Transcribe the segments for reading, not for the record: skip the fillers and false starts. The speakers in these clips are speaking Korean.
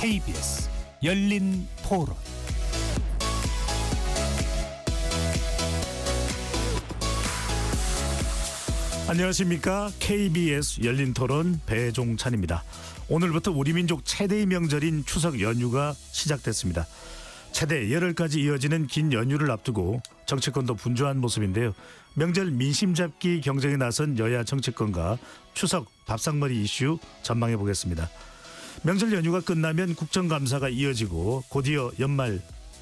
KBS 열린 토론. 안녕하십니까. KBS 열린 토론 배종찬입니다. 오늘부터 우리 민족 최대의 명절인 추석 연휴가 시작됐습니다. 최대 열흘까지 이어지는 긴 연휴를 앞두고 정치권도 분주한 모습인데요. 명절 민심 잡기 경쟁에 나선 여야 정치권과 추석 밥상머리 이슈 전망해 보겠습니다. 명절 연휴가 끝나면 국정감사가 이어지고 곧이어 연말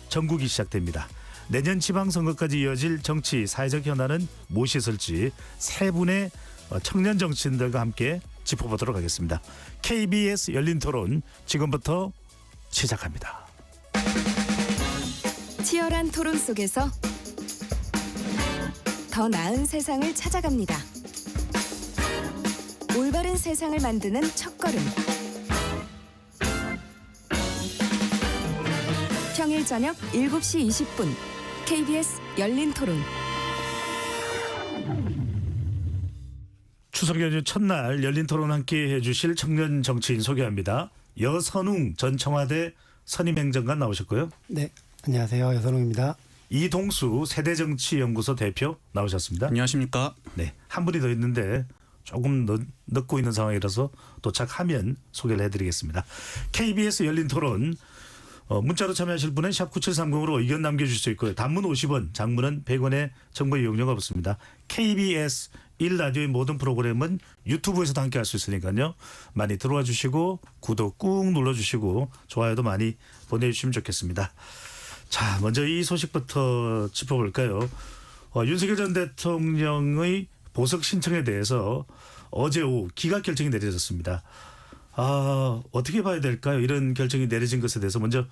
정국이 시작됩니다. 내년 지방선거까지 이어질 정치 사회적 현안은 무엇이 있을지 세 분의 청년 정치인들과 함께 짚어보도록 하겠습니다. KBS 열린 토론 지금부터 시작합니다. 치열한 토론 속에서 더 나은 세상을 찾아갑니다. 올바른 세상을 만드는 첫걸음. 평일 저녁 7시 20분 KBS 열린 토론. 추석 연휴 첫날 열린 토론 함께 해주실 청년 정치인 소개합니다. 여선웅 전 청와대 선임행정관 나오셨고요. 네, 안녕하세요. 여선웅입니다. 이동수 세대정치연구소 대표 나오셨습니다. 안녕하십니까. 네, 한 분이 더 있는데 조금 늦고 있는 상황이라서 도착하면 소개를 해드리겠습니다. KBS 열린 토론 문자로 참여하실 분은 샵 9730으로 의견 남겨주실 수 있고요. 단문 50원, 장문은 100원의 정보 이용료가 붙습니다. KBS 1라디오의 모든 프로그램은 유튜브에서도 함께 할 수 있으니까요. 많이 들어와 주시고 구독 꾹 눌러주시고 좋아요도 많이 보내주시면 좋겠습니다. 자, 먼저 이 소식부터 짚어볼까요? 윤석열 전 대통령의 보석 신청에 대해서 어제 오후 기각 결정이 내려졌습니다. 어떻게 봐야 될까요? 이런 결정이 내려진 것에 대해서 먼저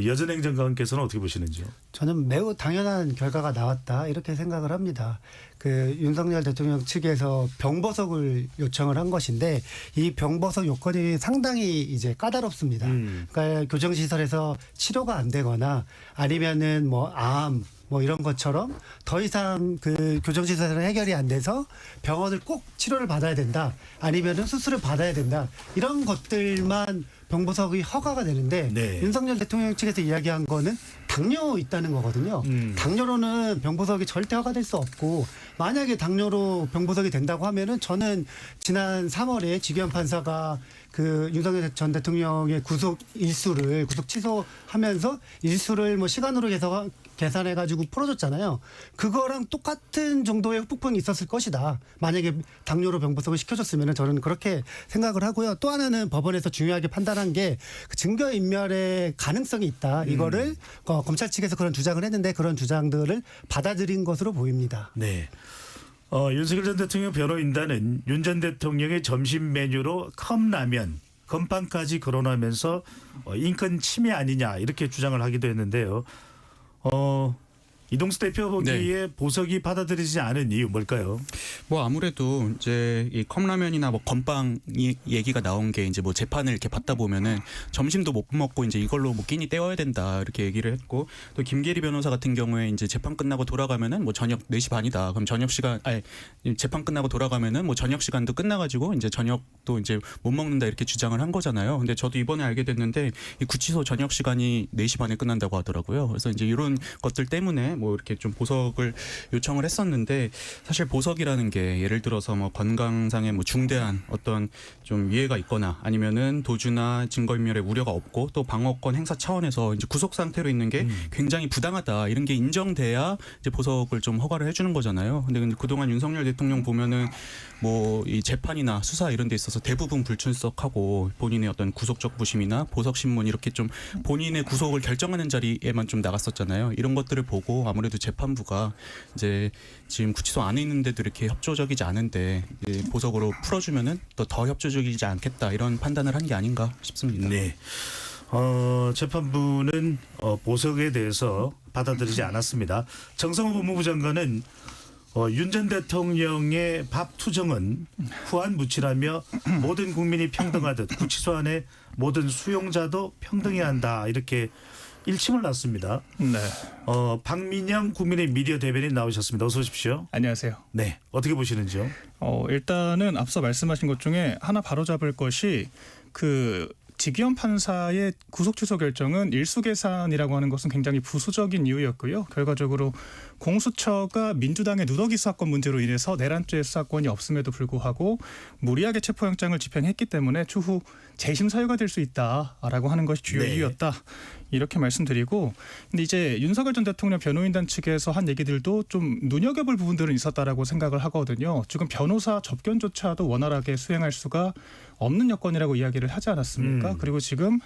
여전 행정관께서는 어떻게 보시는지요? 저는 매우 당연한 결과가 나왔다 이렇게 생각을 합니다. 그 윤석열 대통령 측에서 병보석을 요청을 한 것인데 이 병보석 요건이 상당히 이제 까다롭습니다. 그러니까 교정시설에서 치료가 안 되거나 아니면은 뭐 이런 것처럼 더 이상 그 교정시설은 해결이 안 돼서 병원을 꼭 치료를 받아야 된다. 아니면은 수술을 받아야 된다. 이런 것들만 병보석이 허가가 되는데 네. 윤석열 대통령 측에서 이야기한 거는 당뇨 있다는 거거든요. 당뇨로는 병보석이 절대 허가될 수 없고 만약에 당뇨로 병보석이 된다고 하면은 저는 지난 3월에 지기현 판사가 그 윤석열 전 대통령의 구속 취소하면서 일수를 뭐 시간으로 계산해가지고 풀어줬잖아요. 그거랑 똑같은 정도의 후폭풍이 있었을 것이다. 만약에 당뇨로 병보석을 시켜줬으면 저는 그렇게 생각을 하고요. 또 하나는 법원에서 중요하게 판단한 게 그 증거인멸의 가능성이 있다. 이거를 검찰 측에서 그런 주장을 했는데 그런 주장들을 받아들인 것으로 보입니다. 네. 윤석열 전 대통령 변호인단은 윤 전 대통령의 점심 메뉴로 컵라면, 건빵까지 거론하면서 인권 침해 아니냐 이렇게 주장을 하기도 했는데요. 이동수 대표 보기에 보석이 받아들이지 않은 이유 뭘까요? 뭐 아무래도 이제 이 컵라면이나 뭐 건빵 얘기가 나온 게 이제 뭐 재판을 이렇게 받다 보면은 점심도 못 먹고 이제 이걸로 뭐 끼니 때워야 된다 이렇게 얘기를 했고, 또 김계리 변호사 같은 경우에 이제 재판 끝나고 돌아가면은 뭐 저녁 4시 반이다. 그럼 재판 끝나고 돌아가면은 뭐 저녁 시간도 끝나가지고 이제 저녁도 이제 못 먹는다 이렇게 주장을 한 거잖아요. 근데 저도 이번에 알게 됐는데 이 구치소 저녁 시간이 4시 반에 끝난다고 하더라고요. 그래서 이제 이런 것들 때문에 뭐 이렇게 좀 보석을 요청을 했었는데, 사실 보석이라는 게 예를 들어서 뭐 건강상의 뭐 중대한 어떤 좀 위해가 있거나 아니면은 도주나 증거인멸의 우려가 없고 또 방어권 행사 차원에서 이제 구속 상태로 있는 게 굉장히 부당하다 이런 게 인정돼야 이제 보석을 좀 허가를 해주는 거잖아요. 근데 그동안 윤석열 대통령 보면은 뭐 이 재판이나 수사 이런 데 있어서 대부분 불출석하고 본인의 어떤 구속적 부심이나 보석 신문 이렇게 좀 본인의 구속을 결정하는 자리에만 좀 나갔었잖아요. 이런 것들을 보고 아무래도 재판부가 이제 지금 구치소 안에 있는데도 이렇게 협조적이지 않은데 이제 보석으로 풀어주면은 또 더 협조적이지 않겠다 이런 판단을 한 게 아닌가 싶습니다. 네. 재판부는 보석에 대해서 받아들이지 않았습니다. 정성호 법무부 장관은 윤 전 대통령의 밥 투정은 후한 무치라며 모든 국민이 평등하듯 구치소 안에 모든 수용자도 평등해야 한다 이렇게 일침을 놨습니다. 네. 박민영 국민의 미디어 대변인 나오셨습니다. 어서 오십시오. 안녕하세요. 네. 어떻게 보시는지요? 일단은 앞서 말씀하신 것 중에 하나 바로잡을 것이 그 지기현 판사의 구속 취소 결정은 일수 계산이라고 하는 것은 굉장히 부수적인 이유였고요. 결과적으로 공수처가 민주당의 누더기 수사권 문제로 인해서 내란죄 수사권이 없음에도 불구하고 무리하게 체포영장을 집행했기 때문에 추후 재심 사유가 될 수 있다라고 하는 것이 주요 네. 이유였다. 이렇게 말씀드리고, 근데 이제 윤석열 전 대통령 변호인단 측에서 한 얘기들도 좀 눈여겨볼 부분들은 있었다라고 생각을 하거든요. 지금 변호사 접견조차도 원활하게 수행할 수가 없는 여건이라고 이야기를 하지 않았습니까? 그리고 지금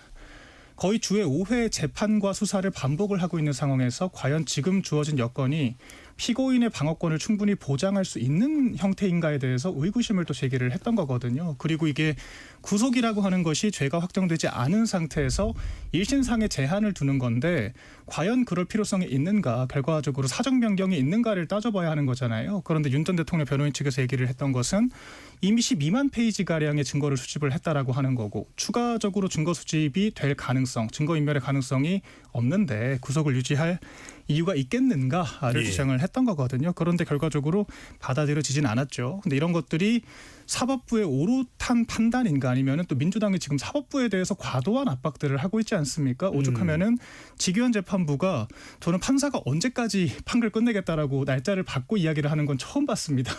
거의 주에 5회 재판과 수사를 반복을 하고 있는 상황에서 과연 지금 주어진 여건이 피고인의 방어권을 충분히 보장할 수 있는 형태인가에 대해서 의구심을 또 제기를 했던 거거든요. 그리고 이게 구속이라고 하는 것이 죄가 확정되지 않은 상태에서 1심상의 제한을 두는 건데 과연 그럴 필요성이 있는가, 결과적으로 사정 변경이 있는가를 따져봐야 하는 거잖아요. 그런데 윤 전 대통령 변호인 측에서 얘기를 했던 것은 이미 12만 페이지가량의 증거를 수집을 했다라고 하는 거고 추가적으로 증거 수집이 될 가능성, 증거인멸의 가능성이 없는데 구속을 유지할 이유가 있겠는가를 예. 주장을 했던 거거든요. 그런데 결과적으로 받아들여지진 않았죠. 근데 이런 것들이 사법부의 오롯한 판단인가 아니면은 또 민주당이 지금 사법부에 대해서 과도한 압박들을 하고 있지 않습니까? 오죽하면은 지기현 재판부가 저는 판사가 언제까지 판결 끝내겠다라고 날짜를 받고 이야기를 하는 건 처음 봤습니다.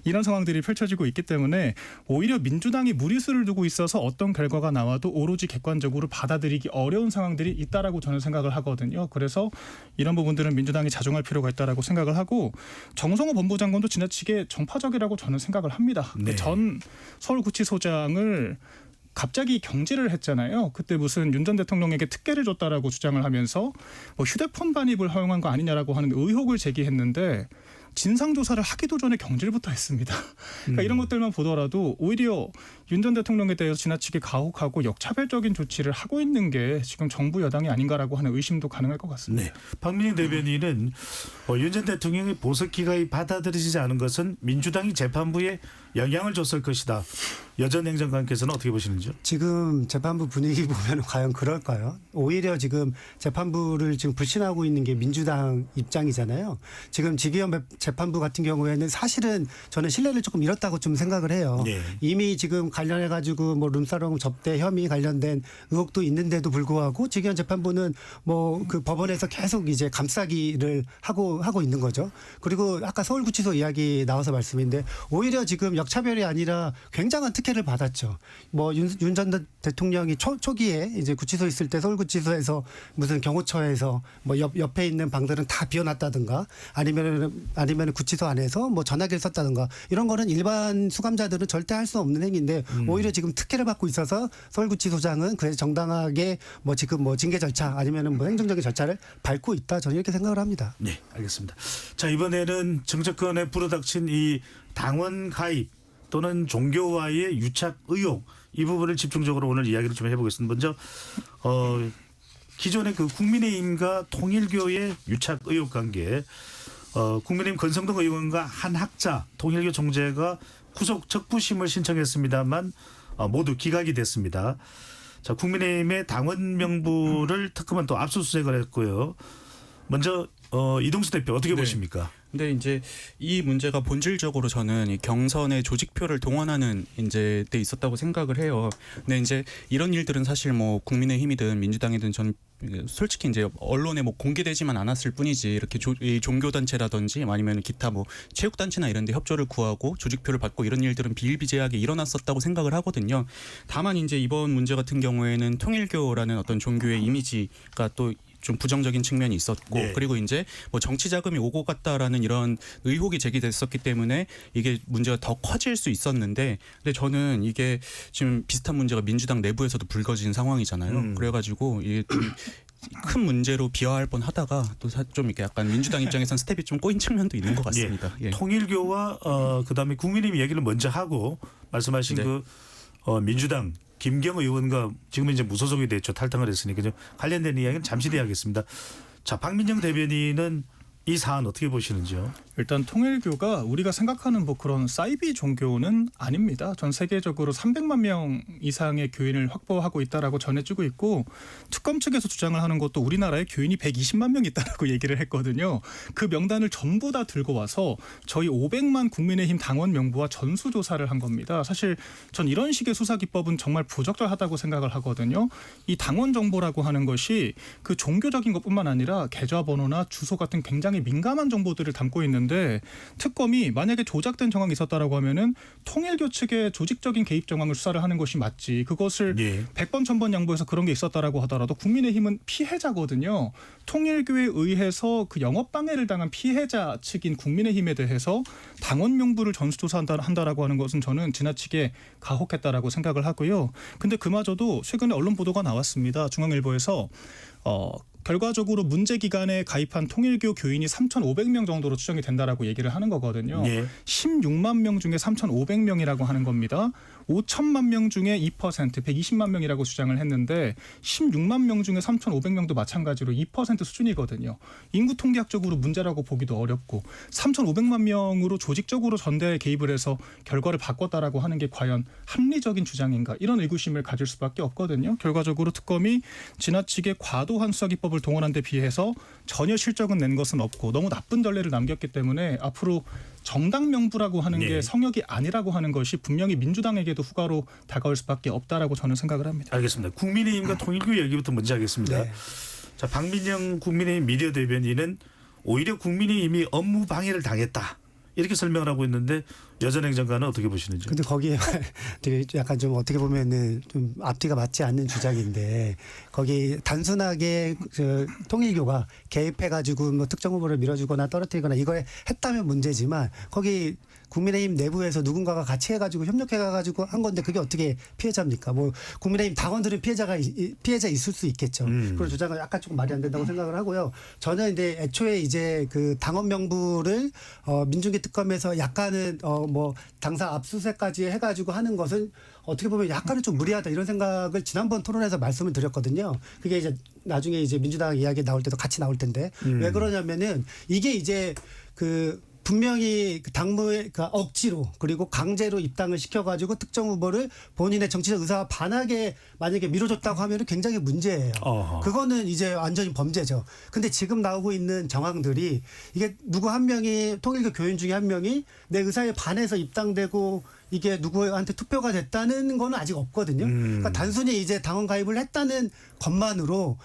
이런 상황들이 펼쳐지고 있기 때문에 오히려 민주당이 무리수를 두고 있어서 어떤 결과가 나와도 오로지 객관적으로 받아들이기 어려운 상황들이 있다라고 저는 생각을 하거든요. 그래서 이런 부분들은 민주당이 자중할 필요가 있다라고 생각을 하고 정성호 법무장관도 지나치게 정파적이라고 저는 생각을 합니다. 네. 전 서울구치소장을 갑자기 경질을 했잖아요. 그때 무슨 윤 전 대통령에게 특혜를 줬다라고 주장을 하면서 뭐 휴대폰 반입을 허용한 거 아니냐라고 하는 의혹을 제기했는데 진상조사를 하기도 전에 경질부터 했습니다. 그러니까 이런 것들만 보더라도 오히려 윤 전 대통령에 대해서 지나치게 가혹하고 역차별적인 조치를 하고 있는 게 지금 정부 여당이 아닌가라고 하는 의심도 가능할 것 같습니다. 네. 박민영 대변인은 윤 전 대통령의 보석 기각이 받아들여지지 않은 것은 민주당이 재판부에 영향을 줬을 것이다. 여전 행정관께서는 어떻게 보시는지요? 지금 재판부 분위기 보면 과연 그럴까요? 오히려 지금 재판부를 지금 불신하고 있는 게 민주당 입장이잖아요. 지금 지기현 재판부 같은 경우에는 사실은 저는 신뢰를 조금 잃었다고 좀 생각을 해요. 네. 이미 지금 관련해 가지고 뭐 룸사롱 접대 혐의 관련된 의혹도 있는데도 불구하고 지기현 재판부는 뭐 그 법원에서 계속 이제 감싸기를 하고 있는 거죠. 그리고 아까 서울구치소 이야기 나와서 말씀인데 오히려 지금 역차별이 아니라 굉장한 특혜를 받았죠. 뭐 윤 전 대통령이 초기에 이제 구치소 있을 때 서울구치소에서 무슨 경호처에서 뭐 옆에 있는 방들은 다 비워놨다든가 아니면 구치소 안에서 뭐 전화기를 썼다든가 이런 거는 일반 수감자들은 절대 할 수 없는 행위인데 오히려 지금 특혜를 받고 있어서 서울구치소장은 그래서 정당하게 뭐 지금 뭐 징계 절차 아니면은 뭐 행정적인 절차를 밟고 있다 저는 이렇게 생각을 합니다. 네, 알겠습니다. 자, 이번에는 정치권에 불어닥친 이 당원 가입 또는 종교와의 유착 의혹 이 부분을 집중적으로 오늘 이야기를 좀 해보겠습니다. 먼저 기존의 그 국민의힘과 통일교의 유착 의혹 관계, 국민의힘 권성동 의원과 한 학자 통일교 총재가 구속 적부심을 신청했습니다만 모두 기각이 됐습니다. 자, 국민의힘의 당원 명부를 특검은 또 압수수색을 했고요. 먼저 이동수 대표 어떻게 보십니까? 근데 이제 이 문제가 본질적으로 저는 이 경선의 조직표를 동원하는 이제 때 있었다고 생각을 해요. 근데 이제 이런 일들은 사실 뭐 국민의힘이든 민주당이든 전 솔직히 이제 언론에 뭐 공개되지만 않았을 뿐이지 이렇게 이 종교단체라든지 아니면 기타 뭐 체육단체나 이런 데 협조를 구하고 조직표를 받고 이런 일들은 비일비재하게 일어났었다고 생각을 하거든요. 다만 이제 이번 문제 같은 경우에는 통일교라는 어떤 종교의 이미지가 또 좀 부정적인 측면이 있었고 네. 그리고 이제 뭐 정치 자금이 오고 갔다라는 이런 의혹이 제기됐었기 때문에 이게 문제가 더 커질 수 있었는데 근데 저는 이게 지금 비슷한 문제가 민주당 내부에서도 불거진 상황이잖아요. 그래가지고 이게 큰 문제로 비화할 뻔하다가 또 좀 이렇게 약간 민주당 입장에선 스텝이 좀 꼬인 측면도 있는 것 같습니다. 예. 예. 통일교와 그다음에 국민의힘 얘기를 먼저 하고 말씀하신 네. 그 민주당 김경 의원과 지금은 이제 무소속이 됐죠. 탈당을 했으니까 좀 관련된 이야기는 잠시 뒤에 하겠습니다. 자, 박민영 대변인은 이 사안 어떻게 보시는지요? 일단 통일교가 우리가 생각하는 뭐 그런 사이비 종교는 아닙니다. 전 세계적으로 300만 명 이상의 교인을 확보하고 있다라고 전해지고 있고 특검 측에서 주장을 하는 것도 우리나라에 교인이 120만 명 있다라고 얘기를 했거든요. 그 명단을 전부 다 들고 와서 저희 500만 국민의힘 당원 명부와 전수조사를 한 겁니다. 사실 전 이런 식의 수사 기법은 정말 부적절하다고 생각을 하거든요. 이 당원 정보라고 하는 것이 그 종교적인 것뿐만 아니라 계좌번호나 주소 같은 굉장히 민감한 정보들을 담고 있는데 특검이 만약에 조작된 정황이 있었다라고 하면은 통일교 측의 조직적인 개입 정황을 수사를 하는 것이 맞지. 그것을 예. 100번 1000번 양보해서 그런 게 있었다라고 하더라도 국민의힘은 피해자거든요. 통일교에 의해서 그 영업 방해를 당한 피해자 측인 국민의힘에 대해서 당원 명부를 전수조사한다라고 하는 것은 저는 지나치게 가혹했다라고 생각을 하고요. 근데 그마저도 최근에 언론 보도가 나왔습니다. 중앙일보에서 결과적으로 문제 기간에 가입한 통일교 교인이 3,500명 정도로 추정이 된다라고 얘기를 하는 거거든요. 예. 16만 명 중에 3,500명이라고 하는 겁니다. 5천만 명 중에 2%, 120만 명이라고 주장을 했는데 16만 명 중에 3,500명도 마찬가지로 2% 수준이거든요. 인구 통계학적으로 문제라고 보기도 어렵고 3,500만 명으로 조직적으로 전대에 개입을 해서 결과를 바꿨다라고 하는 게 과연 합리적인 주장인가 이런 의구심을 가질 수밖에 없거든요. 결과적으로 특검이 지나치게 과도한 수사 기법을 동원한 데 비해서 전혀 실적은 낸 것은 없고 너무 나쁜 전례를 남겼기 때문에 앞으로 정당 명부라고 하는 네. 게 성역이 아니라고 하는 것이 분명히 민주당에게도 후가로 다가올 수밖에 없다라고 저는 생각을 합니다. 알겠습니다. 국민의힘과 통일교 얘기부터 먼저 하겠습니다. 네. 자, 박민영 국민의힘 미디어 대변인은 오히려 국민의힘이 업무 방해를 당했다. 이렇게 설명을 하고 있는데 여전 행정관은 어떻게 보시는지. 근데 거기에 되게 약간 좀 어떻게 보면은 좀 앞뒤가 맞지 않는 주장인데 거기 단순하게 그 통일교가 개입해가지고 뭐 특정 후보를 밀어주거나 떨어뜨리거나 이거에 했다면 문제지만 거기 국민의힘 내부에서 누군가가 같이 해가지고 협력해가지고 한 건데 그게 어떻게 피해자입니까? 뭐 국민의힘 당원들은 피해자 있을 수 있겠죠. 그런 주장은 약간 조금 말이 안 된다고 생각을 하고요. 저는 이제 애초에 이제 그 당원 명부를 민중기 특검에서 약간은 뭐 당사 압수수색까지 해가지고 하는 것은 어떻게 보면 약간은 좀 무리하다 이런 생각을 지난번 토론에서 말씀을 드렸거든요. 그게 이제 나중에 이제 민주당 이야기 나올 때도 같이 나올 텐데 왜 그러냐면은 이게 이제 그 분명히 그 당무의 그 억지로 그리고 강제로 입당을 시켜가지고 특정 후보를 본인의 정치적 의사와 반하게 만약에 밀어줬다고 하면 굉장히 문제예요. 어허. 그거는 이제 완전히 범죄죠. 근데 지금 나오고 있는 정황들이 이게 누구 한 명이 통일교 교인 중에 한 명이 내 의사에 반해서 입당되고 이게 누구한테 투표가 됐다는 건 아직 없거든요. 그러니까 단순히 이제 당원 가입을 했다는 것만으로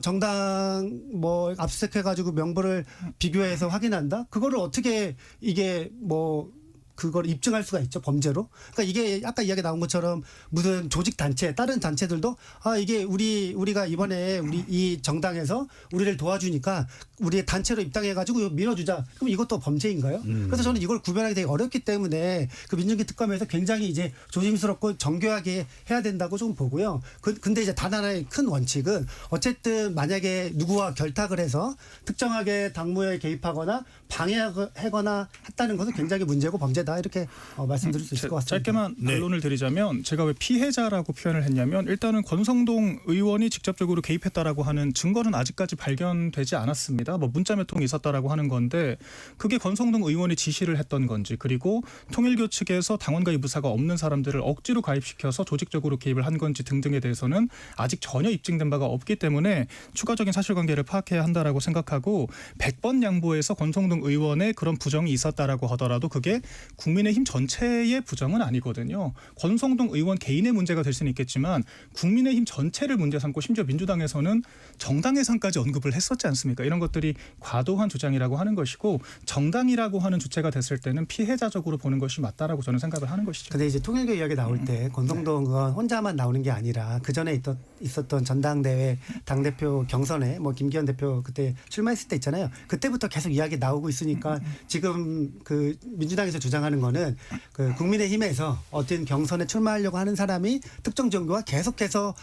정당 뭐 압수수색해가지고 명부를 비교해서 확인한다? 그거를 어떻게 이게 뭐 그걸 입증할 수가 있죠, 범죄로. 그러니까 이게 아까 이야기 나온 것처럼 무슨 조직 단체, 다른 단체들도 이게 우리가 이번에 우리 이 정당에서 우리를 도와주니까 우리의 단체로 입당해가지고 밀어주자. 그럼 이것도 범죄인가요? 그래서 저는 이걸 구별하기 되게 어렵기 때문에 그 민중기 특검에서 굉장히 이제 조심스럽고 정교하게 해야 된다고 좀 보고요. 근데 이제 단 하나의 큰 원칙은 어쨌든 만약에 누구와 결탁을 해서 특정하게 당무에 개입하거나 방해하거나 했다는 것은 굉장히 문제고 범죄다 이렇게 말씀드릴 수 있을 것 같습니다. 짧게만 네. 반론을 드리자면 제가 왜 피해자라고 표현을 했냐면 일단은 권성동 의원이 직접적으로 개입했다라고 하는 증거는 아직까지 발견되지 않았습니다. 뭐 문자 몇 통이 있었다라고 하는 건데 그게 권성동 의원이 지시를 했던 건지 그리고 통일교 측에서 당원 가입 의사가 없는 사람들을 억지로 가입시켜서 조직적으로 개입을 한 건지 등등에 대해서는 아직 전혀 입증된 바가 없기 때문에 추가적인 사실관계를 파악해야 한다라고 생각하고 100번 양보해서 권성동 의원의 그런 부정이 있었다라고 하더라도 그게 국민의힘 전체의 부정은 아니거든요. 권성동 의원 개인의 문제가 될 수는 있겠지만 국민의힘 전체를 문제 삼고 심지어 민주당에서는 정당 해산까지 언급을 했었지 않습니까? 이런 것들이 과도한 주장이라고 하는 것이고 정당이라고 하는 주체가 됐을 때는 피해자적으로 보는 것이 맞다라고 저는 생각을 하는 것이죠. 근데 이제 통일교 이야기 나올 때 권성동 의원 혼자만 나오는 게 아니라 그 전에 있었던 전당대회 당대표 경선에 뭐 김기현 대표 그때 출마했을 때 있잖아요. 그때부터 계속 이야기 나오고 있으니까 지금 그 민주당에서 주장하는 거는 그 국민의힘에서 어떤 경선에 출마하려고 하는 사람이 특정 정교와 계속해서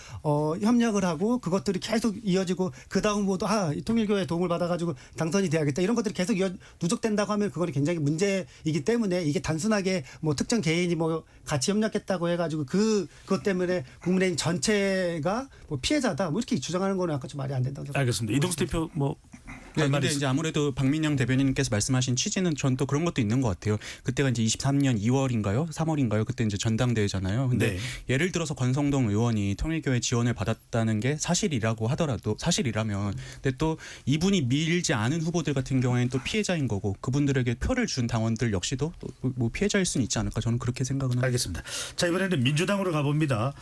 협력을 하고 그것들이 계속 이어지고 그 다음 후보도 이 통일교의 도움을 받아가지고 당선이 돼야겠다 이런 것들이 계속 누적된다고 하면 그거는 굉장히 문제이기 때문에 이게 단순하게 뭐 특정 개인이 뭐 같이 협력했다고 해가지고 그것 때문에 국민의힘 전체가 뭐 피해자다 뭐 이렇게 주장하는 거는 아까 좀 말이 안 된다고 생각합니다. 알겠습니다. 이동수 대표 뭐 네, 말이 근데 이제 아무래도 박민영 대변인께서 말씀하신 취지는 전 또 그런 것도 있는 것 같아요. 그때가 이제 23년 2월인가요, 3월인가요? 그때 이제 전당대회잖아요. 근데 네. 예를 들어서 권성동 의원이 통일교회 지원을 받았다는 게 사실이라고 하더라도 사실이라면, 근데 또 이분이 밀지 않은 후보들 같은 경우에는 또 피해자인 거고 그분들에게 표를 준 당원들 역시도 또 뭐 피해자일 수는 있지 않을까 저는 그렇게 생각은 합니다. 알겠습니다. 자, 이번에는 민주당으로 가봅니다.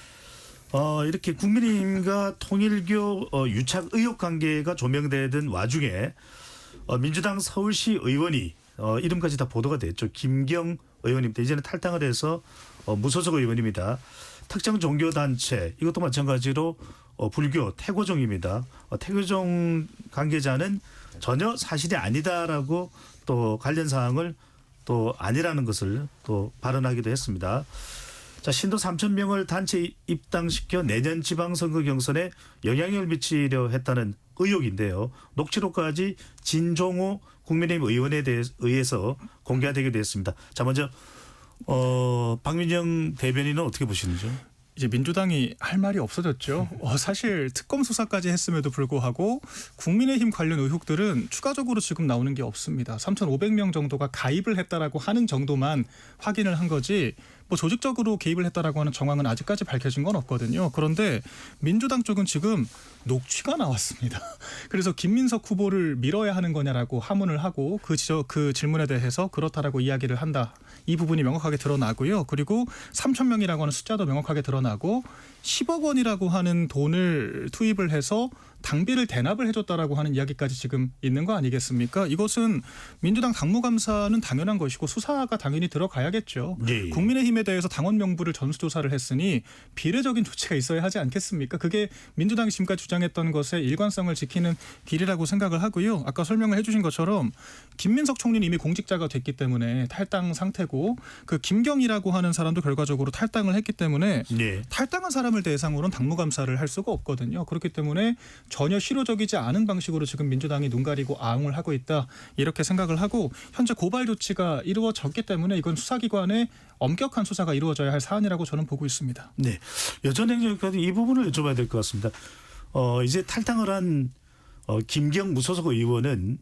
이렇게 국민의힘과 통일교 유착 의혹 관계가 조명되던 와중에 민주당 서울시 의원이 이름까지 다 보도가 됐죠. 김경 의원입니다. 이제는 탈당을 해서 무소속 의원입니다. 특정 종교단체 이것도 마찬가지로 불교 태고종입니다. 태고종 관계자는 전혀 사실이 아니다라고 또 관련 사항을 또 아니라는 것을 또 발언하기도 했습니다. 자, 신도 3,000명을 단체 입당시켜 내년 지방선거 경선에 영향을 미치려 했다는 의혹인데요. 녹취록까지 진종호 국민의힘 의원에 의해서 공개되기도 했습니다. 자, 먼저 박민영 대변인은 어떻게 보시는지요? 이제 민주당이 할 말이 없어졌죠. 사실 특검 수사까지 했음에도 불구하고 국민의힘 관련 의혹들은 추가적으로 지금 나오는 게 없습니다. 3,500명 정도가 가입을 했다라고 하는 정도만 확인을 한 거지 뭐 조직적으로 개입을 했다라고 하는 정황은 아직까지 밝혀진 건 없거든요. 그런데 민주당 쪽은 지금 녹취가 나왔습니다. 그래서 김민석 후보를 밀어야 하는 거냐라고 하문을 하고 그 질문에 대해서 그렇다라고 이야기를 한다. 이 부분이 명확하게 드러나고요. 그리고 3,000명이라고 하는 숫자도 명확하게 드러나고 10억 원이라고 하는 돈을 투입을 해서 당비를 대납을 해줬다라고 하는 이야기까지 지금 있는 거 아니겠습니까? 이것은 민주당 당무감사는 당연한 것이고 수사가 당연히 들어가야겠죠. 예. 국민의힘에 대해서 당원 명부를 전수조사를 했으니 비례적인 조치가 있어야 하지 않겠습니까? 그게 민주당이 지금까지 주장했던 것의 일관성을 지키는 길이라고 생각을 하고요. 아까 설명을 해주신 것처럼 김민석 총리는 이미 공직자가 됐기 때문에 탈당 상태고 그 김경이라고 하는 사람도 결과적으로 탈당을 했기 때문에 네. 탈당한 사람을 대상으로는 당무감사를 할 수가 없거든요. 그렇기 때문에 전혀 실효적이지 않은 방식으로 지금 민주당이 눈 가리고 아웅을 하고 있다. 이렇게 생각을 하고 현재 고발 조치가 이루어졌기 때문에 이건 수사기관의 엄격한 수사가 이루어져야 할 사안이라고 저는 보고 있습니다. 네. 여전행정까지 이 부분을 여쭤봐야 될 것 같습니다. 이제 탈당을 한 김경 무소속 의원은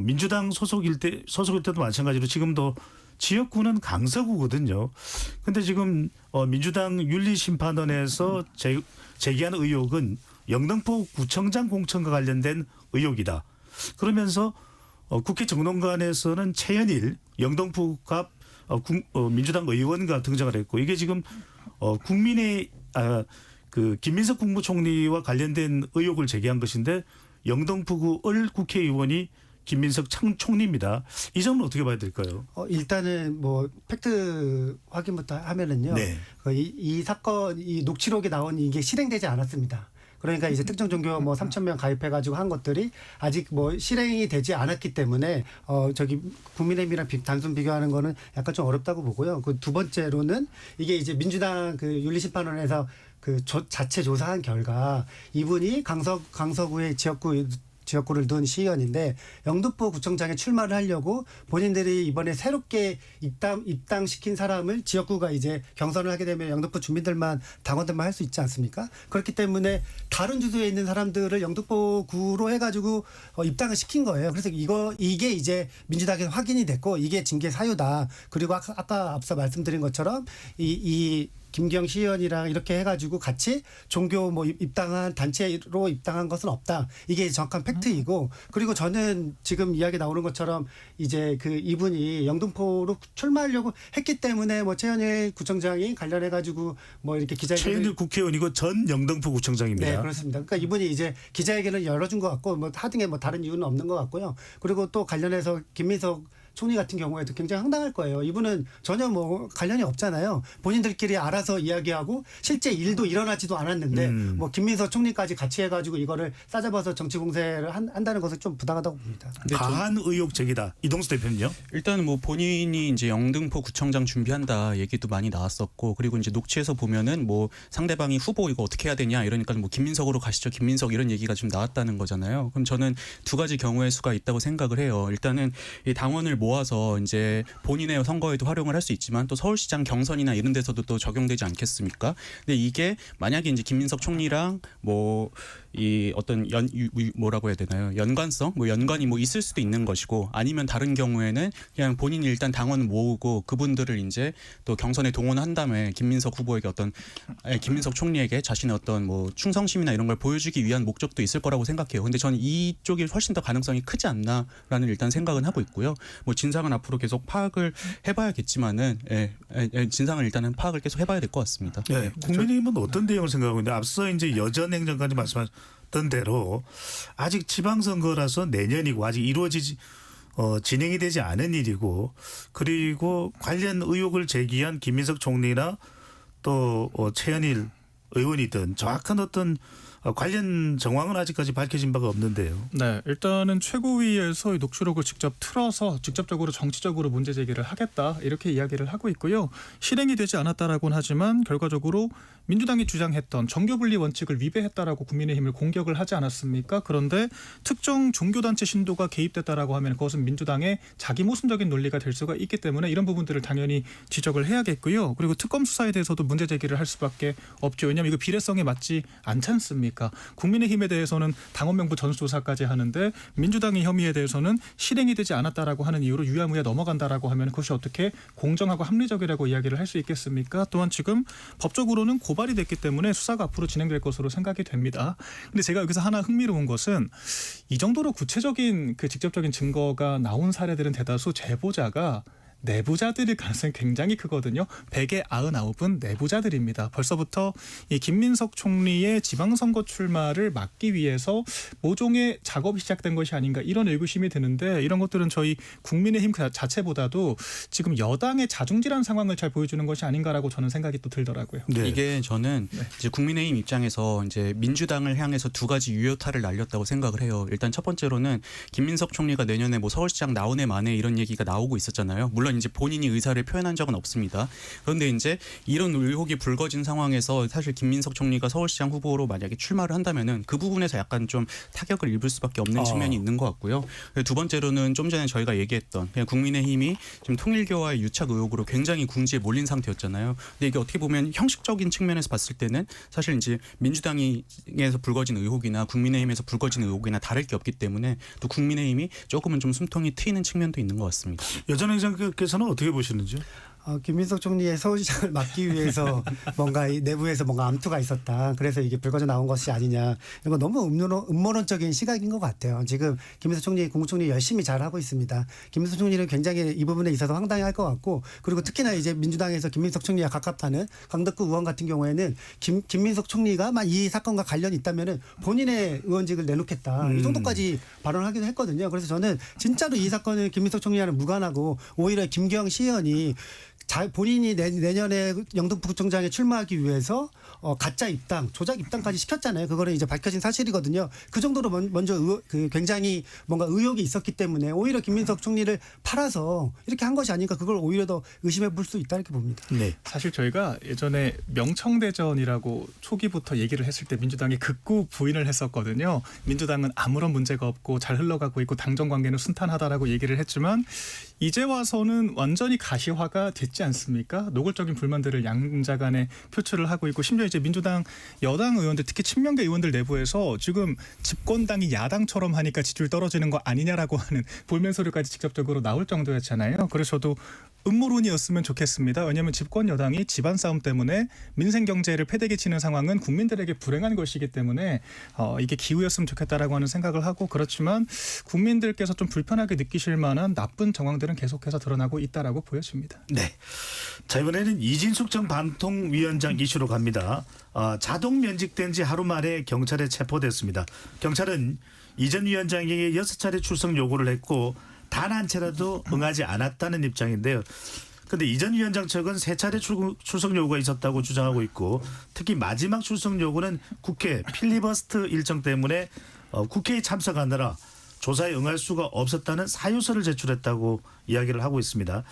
민주당 소속일 때도 마찬가지로 지금도 지역구는 강서구거든요. 근데 지금 민주당 윤리심판원에서 제기한 의혹은 영등포 구청장 공천과 관련된 의혹이다. 그러면서 국회 정론관에서는 최현일 영등포갑 민주당 의원과 등장을 했고 이게 지금 국민의 그 김민석 국무총리와 관련된 의혹을 제기한 것인데 영등포구 을 국회의원이 김민석 총리입니다. 이 점은 어떻게 봐야 될까요? 일단은 뭐 팩트 확인부터 하면은요. 네. 이 사건 이 녹취록에 나온 이게 실행되지 않았습니다. 그러니까 이제 특정 종교 뭐 3,000명 가입해가지고 한 것들이 아직 뭐 실행이 되지 않았기 때문에 국민의힘이랑 단순 비교하는 거는 약간 좀 어렵다고 보고요. 그 두 번째로는 이게 이제 민주당 그 윤리심판원에서 그 자체 조사한 결과 이분이 강서구의 지역구를 둔 시의원인데 영등포 구청장에 출마를 하려고 본인들이 이번에 새롭게 입당시킨 사람을 지역구가 이제 경선을 하게 되면 영등포 주민들만 당원들만 할 수 있지 않습니까? 그렇기 때문에 다른 주소에 있는 사람들을 영등포구로 해가지고 입당을 시킨 거예요. 그래서 이게 이제 민주당에서 확인이 됐고 이게 징계 사유다. 그리고 아까 앞서 말씀드린 것처럼 이 김경 시의원이랑 이렇게 해가지고 같이 종교 뭐 입당한 단체로 입당한 것은 없다. 이게 정확한 팩트이고 그리고 저는 지금 이야기 나오는 것처럼 이제 그 이분이 영등포로 출마하려고 했기 때문에 뭐 최현일 구청장이 관련해가지고 뭐 이렇게 기자회견을 최현일 국회의원이고 전 영등포 구청장입니다. 네, 그렇습니다. 그러니까 이분이 이제 기자회견을 열어준 것 같고 뭐 하등에 뭐 다른 이유는 없는 것 같고요. 그리고 또 관련해서 김민석 총리 같은 경우에도 굉장히 황당할 거예요. 이분은 전혀 뭐 관련이 없잖아요. 본인들끼리 알아서 이야기하고 실제 일도 일어나지도 않았는데 뭐 김민석 총리까지 같이 해가지고 이거를 싸잡아서 정치 공세를 한다는 것은 좀 부당하다고 봅니다. 가한 의혹 제기다. 이동수 대표는요? 일단 뭐 본인이 이제 영등포 구청장 준비한다 얘기도 많이 나왔었고 그리고 이제 녹취에서 보면은 뭐 상대방이 후보 이거 어떻게 해야 되냐 이러니까 뭐 김민석으로 가시죠. 김민석 이런 얘기가 좀 나왔다는 거잖아요. 그럼 저는 두 가지 경우의 수가 있다고 생각을 해요. 일단은 이 당원을 모아서 이제 본인의 선거에도 활용을 할 수 있지만 또 서울시장 경선이나 이런 데서도 또 적용되지 않겠습니까? 근데 이게 만약에 이제 김민석 총리랑 뭐 이 어떤 뭐라고 해야 되나요? 연관성, 뭐 연관이 뭐 있을 수도 있는 것이고 아니면 다른 경우에는 그냥 본인이 일단 당원을 모으고 그분들을 이제 또 경선에 동원한 다음에 김민석 후보에게 김민석 총리에게 자신의 어떤 뭐 충성심이나 이런 걸 보여주기 위한 목적도 있을 거라고 생각해요. 근데 저는 이쪽이 훨씬 더 가능성이 크지 않나라는 일단 생각은 하고 있고요. 뭐 진상은 앞으로 계속 파악을 해봐야겠지만은 진상을 일단은 파악을 계속 해봐야 될 것 같습니다. 네, 국민의힘은 어떤 대응을 생각하고 있는데 앞서 이제 여전 행정관이 말씀하셨던 대로 아직 지방선거라서 내년이고 아직 진행이 되지 않은 일이고 그리고 관련 의혹을 제기한 김민석 총리나 또 최현일 의원이든 정확한 어떤 관련 정황은 아직까지 밝혀진 바가 없는데요. 네, 일단은 최고위에서 이 녹취록을 직접 틀어서 직접적으로 정치적으로 문제 제기를 하겠다 이렇게 이야기를 하고 있고요. 실행이 되지 않았다라고는 하지만 결과적으로 민주당이 주장했던 정교분리 원칙을 위배했다라고 국민의힘을 공격을 하지 않았습니까? 그런데 특정 종교단체 신도가 개입됐다라고 하면 그것은 민주당의 자기 모순적인 논리가 될 수가 있기 때문에 이런 부분들을 당연히 지적을 해야겠고요. 그리고 특검 수사에 대해서도 문제 제기를 할 수밖에 없죠. 왜냐하면 이거 비례성에 맞지 않지 않습니까? 국민의힘에 대해서는 당원 명부 전수조사까지 하는데 민주당의 혐의에 대해서는 실행이 되지 않았다라고 하는 이유로 유야무야 넘어간다라고 하면 그것이 어떻게 공정하고 합리적이라고 이야기를 할 수 있겠습니까? 또한 지금 법적으로는 고발이 됐기 때문에 수사가 앞으로 진행될 것으로 생각이 됩니다. 근데 제가 여기서 하나 흥미로운 것은 이 정도로 구체적인 그 직접적인 증거가 나온 사례들은 대다수 제보자가 내부자들일 가능성이 굉장히 크거든요. 100에 99은 내부자들입니다. 벌써부터 이 김민석 총리의 지방선거 출마를 막기 위해서 모종의 작업이 시작된 것이 아닌가 이런 의구심이 드는데 이런 것들은 저희 국민의힘 자체보다도 지금 여당의 자중질환 상황을 잘 보여주는 것이 아닌가라고 저는 생각이 또 들더라고요. 네. 이게 저는 이제 국민의힘 입장에서 이제 민주당을 향해서 두 가지 유효타를 날렸다고 생각을 해요. 일단 첫 번째로는 김민석 총리가 내년에 뭐 서울시장 나오네 마네 이런 얘기가 나오고 있었잖아요. 물론 이제 본인이 의사를 표현한 적은 없습니다. 그런데 이제 이런 의혹이 불거진 상황에서 사실 김민석 총리가 서울시장 후보로 만약에 출마를 한다면은 그 부분에서 약간 좀 타격을 입을 수밖에 없는 측면이 있는 것 같고요. 두 번째로는 좀 전에 저희가 얘기했던 그냥 국민의힘이 지금 통일교와의 유착 의혹으로 굉장히 궁지에 몰린 상태였잖아요. 근데 이게 어떻게 보면 형식적인 측면에서 봤을 때는 사실 이제 민주당에서 불거진 의혹이나 국민의힘에서 불거진 의혹이나 다를 게 없기 때문에 또 국민의힘이 조금은 좀 숨통이 트이는 측면도 있는 것 같습니다. 여전 행정관께서는 어떻게 보시는지요? 김민석 총리의 서울시장을 막기 위해서 뭔가 이 내부에서 뭔가 암투가 있었다. 그래서 이게 불거져 나온 것이 아니냐. 이런 거 너무 음모론적인 시각인 것 같아요. 지금 김민석 총리, 국무총리 열심히 잘하고 있습니다. 김민석 총리는 굉장히 이 부분에 있어서 황당해할 것 같고 그리고 특히나 이제 민주당에서 김민석 총리와 가깝다는 강덕구 의원 같은 경우에는 김민석 총리가 이 사건과 관련이 있다면은 본인의 의원직을 내놓겠다. 이 정도까지 발언하기도 했거든요. 그래서 저는 진짜로 이 사건은 김민석 총리와는 무관하고 오히려 김경영 시의원이 본인이 내년에 영등포구청장에 출마하기 위해서 가짜 입당, 조작 입당까지 시켰잖아요. 그거는 이제 밝혀진 사실이거든요. 그 정도로 먼저 굉장히 뭔가 의혹이 있었기 때문에 오히려 김민석 총리를 팔아서 이렇게 한 것이 아닌가 그걸 오히려 더 의심해 볼 수 있다 이렇게 봅니다. 네. 사실 저희가 예전에 명청대전이라고 초기부터 얘기를 했을 때 민주당이 극구 부인을 했었거든요. 민주당은 아무런 문제가 없고 잘 흘러가고 있고 당정 관계는 순탄하다라고 얘기를 했지만 이제 와서는 완전히 가시화가 됐지 않습니까? 노골적인 불만들을 양자 간에 표출을 하고 있고 심지어 이제 민주당 여당 의원들 특히 친명계 의원들 내부에서 지금 집권당이 야당처럼 하니까 지지율 떨어지는 거 아니냐라고 하는 볼멘 소리까지 직접적으로 나올 정도였잖아요. 그래서 저도 음모론이었으면 좋겠습니다. 왜냐하면 집권 여당이 집안 싸움 때문에 민생 경제를 패대기 치는 상황은 국민들에게 불행한 것이기 때문에 이게 기우였으면 좋겠다라고 하는 생각을 하고 그렇지만 국민들께서 좀 불편하게 느끼실 만한 나쁜 정황들은 계속해서 드러나고 있다라고 보여집니다. 네. 자, 이번에는 이진숙 전 방통위원장 이슈로 갑니다. 자동 면직된 지 하루 만에 경찰에 체포됐습니다. 경찰은 이 전 위원장에게 6차례 출석 요구를 했고 단 한 차례도 응하지 않았다는 입장인데요. 그런데 이 전 위원장 측은 3차례 출석 요구가 있었다고 주장하고 있고 특히 마지막 출석 요구는 국회 필리버스터 일정 때문에 국회에 참석하느라 조사에 응할 수가 없었다는 사유서를 제출했다고 이야기를 하고 있습니다.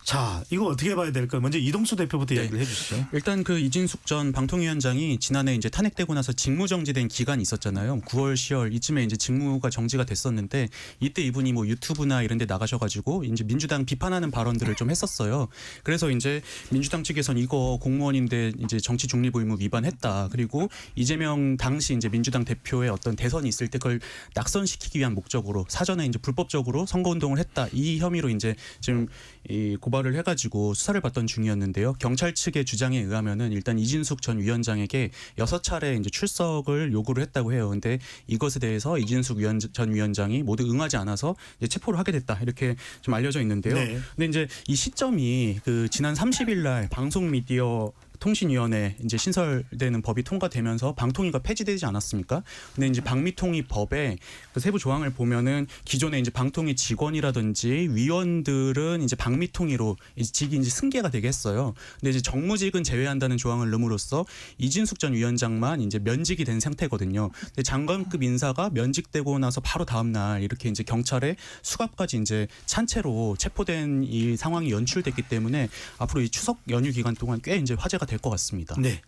자, 이거 어떻게 봐야 될까요? 먼저 이동수 대표부터 네. 이야기를 해주시죠. 일단 그 이진숙 전 방통위원장이 지난해 이제 탄핵되고 나서 직무 정지된 기간이 있었잖아요. 9월, 10월 이쯤에 이제 직무가 정지가 됐었는데 이때 이분이 뭐 유튜브나 이런 데 나가셔가지고 이제 민주당 비판하는 발언들을 좀 했었어요. 그래서 이제 민주당 측에서는 이거 공무원인데 이제 정치 중립 의무 위반했다. 그리고 이재명 당시 이제 민주당 대표의 어떤 대선이 있을 때 그걸 낙선시키기 위한 목적으로 사전에 이제 불법적으로 선거운동을 했다. 이 혐의로 이제 지금 이 고발을 해가지고 수사를 받던 중이었는데요. 경찰 측의 주장에 의하면은 일단 이진숙 전 위원장에게 6차례 이제 출석을 요구를 했다고 해요. 근데 이것에 대해서 이진숙 전 위원장이 모두 응하지 않아서 이제 체포를 하게 됐다. 이렇게 좀 알려져 있는데요. 네. 근데 이제 이 시점이 그 지난 30일 날 방송미디어 통신위원회 이제 신설되는 법이 통과되면서 방통위가 폐지되지 않았습니까? 근데 이제 방미통위 법에 그 세부 조항을 보면은 기존에 이제 방통위 직원이라든지 위원들은 이제 방미통위로 이제 직이 이제 승계가 되게 했어요. 근데 이제 정무직은 제외한다는 조항을 넣음으로써 이진숙 전 위원장만 이제 면직이 된 상태거든요. 근데 장관급 인사가 면직되고 나서 바로 다음 날 이렇게 이제 경찰에 수갑까지 이제 찬 채로 체포된 이 상황이 연출됐기 때문에 앞으로 이 추석 연휴 기간 동안 꽤 이제 화제가 될 것 같습니다. 네.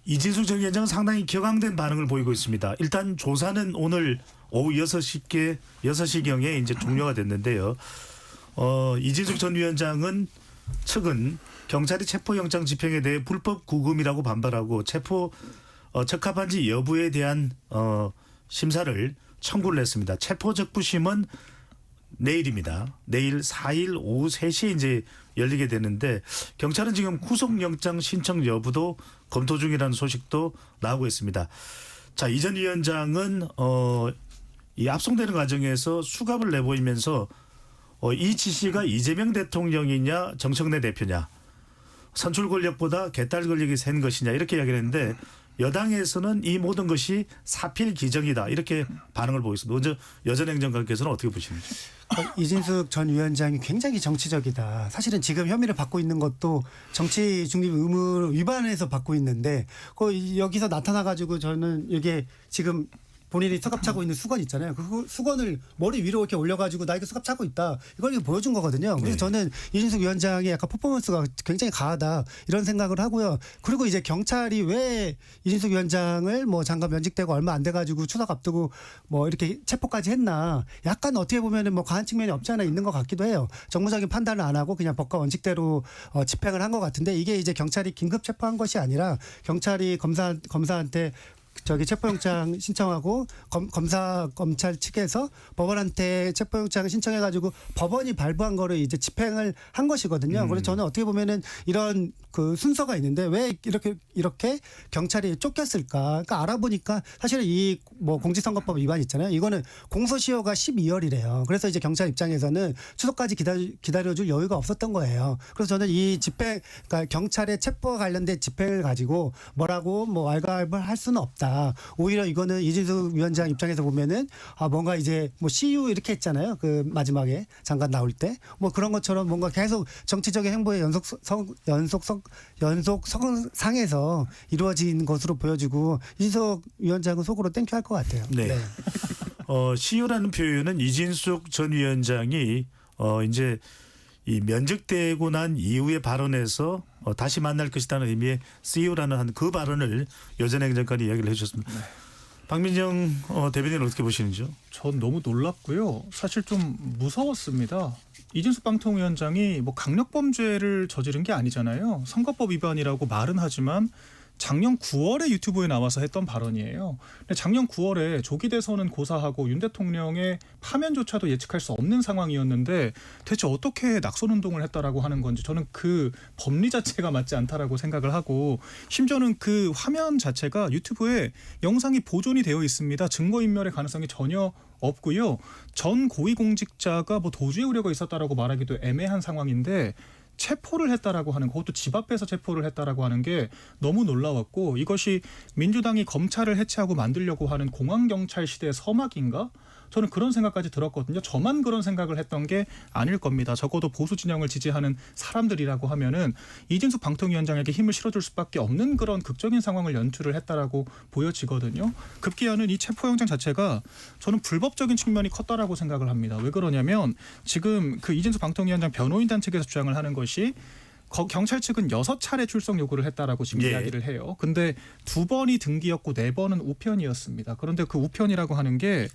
이진숙 전 위원장은 상당히 격앙된 반응을 보이고 있습니다. 일단 조사는 오늘 오후 6시경에 이제 종료가 됐는데요. 이진숙 전 위원장은 측은 경찰이 체포영장 집행에 대해 불법 구금이라고 반발하고 체포 적합한지 여부에 대한 심사를 청구를 했습니다. 체포 적부심은 내일입니다. 내일 4일 오후 3시에 이제 열리게 되는데 경찰은 지금 구속영장 신청 여부도 검토 중이라는 소식도 나오고 있습니다. 자, 이 전 위원장은 이 압송되는 과정에서 수갑을 내보이면서 이 지시가 이재명 대통령이냐 정청래 대표냐 선출 권력보다 개딸 권력이 센 것이냐 이렇게 이야기를 했는데 여당에서는 이 모든 것이 사필 기정이다 이렇게 반응을 보이고 있습니다. 먼저 여전 행정관께서는 어떻게 보시는지. 이진숙 전 위원장이 굉장히 정치적이다. 사실은 지금 혐의를 받고 있는 것도 정치 중립 의무 위반해서 받고 있는데 여기서 나타나가지고 저는 이게 지금 본인이 수갑 차고 있는 수건 있잖아요. 그 수건을 머리 위로 이렇게 올려가지고 나 이거 수갑 차고 있다. 이걸 보여준 거거든요. 그래서 네. 저는 이진숙 위원장의 약간 퍼포먼스가 굉장히 강하다 이런 생각을 하고요. 그리고 이제 경찰이 왜 이진숙 위원장을 뭐 장관 면직되고 얼마 안 돼가지고 추석 앞두고 뭐 이렇게 체포까지 했나. 약간 어떻게 보면은 뭐 과한 측면이 없지 않아 있는 것 같기도 해요. 정무적인 판단을 안 하고 그냥 법과 원칙대로 집행을 한 것 같은데 이게 이제 경찰이 긴급 체포한 것이 아니라 경찰이 검사한테 체포영장 신청하고 검찰 측에서 법원한테 체포영장을 신청해가지고 법원이 발부한 거를 이제 집행을 한 것이거든요. 그래서 저는 어떻게 보면은 이런 그 순서가 있는데 왜 이렇게 경찰이 쫓겼을까? 그러니까 알아보니까 사실은 이 뭐 공직선거법 위반 있잖아요. 이거는 공소시효가 12월이래요. 그래서 이제 경찰 입장에서는 추석까지 기다려줄 여유가 없었던 거예요. 그래서 저는 이 집행, 그러니까 경찰의 체포와 관련된 집행을 가지고 뭐라고 뭐 왈가왈부할 수는 없다. 오히려 이거는 이진숙 위원장 입장에서 보면은 뭔가 이제 뭐 CU 이렇게 했잖아요. 그 마지막에 장관 나올 때 뭐 그런 것처럼 뭔가 계속 정치적인 행보의 연속상에서 이루어진 것으로 보여지고 이진숙 위원장은 속으로 땡큐할 것 같아요. 네. CU라는 표현은 이진숙 전 위원장이 이제 이 면직되고 난 이후의 발언에서 다시 만날 것이라는 의미의 CU라는 한 그 발언을 여전 행정관이 이야기를 해주셨습니다. 네. 박민정 대변인은 어떻게 보시는지요? 전 너무 놀랍고요. 사실 좀 무서웠습니다. 이진숙 방통위원장이 뭐 강력범죄를 저지른 게 아니잖아요. 선거법 위반이라고 말은 하지만 작년 9월에 유튜브에 나와서 했던 발언이에요. 근데 작년 9월에 조기 대선은 고사하고 윤 대통령의 파면조차도 예측할 수 없는 상황이었는데 대체 어떻게 낙선운동을 했다라고 하는 건지 저는 그 법리 자체가 맞지 않다라고 생각을 하고 심지어는 그 화면 자체가 유튜브에 영상이 보존이 되어 있습니다. 증거인멸의 가능성이 전혀 없고요. 전 고위공직자가 뭐 도주의 우려가 있었다라고 말하기도 애매한 상황인데 체포를 했다라고 하는 그것도 집 앞에서 체포를 했다라고 하는 게 너무 놀라웠고 이것이 민주당이 검찰을 해체하고 만들려고 하는 공안경찰 시대의 서막인가? 저는 그런 생각까지 들었거든요. 저만 그런 생각을 했던 게 아닐 겁니다. 적어도 보수 진영을 지지하는 사람들이라고 하면은 이진숙 방통위원장에게 힘을 실어줄 수밖에 없는 그런 극적인 상황을 연출을 했다라고 보여지거든요. 급기야는 이 체포영장 자체가 저는 불법적인 측면이 컸다라고 생각을 합니다. 왜 그러냐면 지금 그 이진숙 방통위원장 변호인단 측에서 주장을 하는 것이 경찰 측은 6차례 출석 요구를 했다라고 지금 예. 이야기를 해요. 근데 2번이 등기였고 4번은 우편이었습니다. 그런데 그 우편이라고 하는 게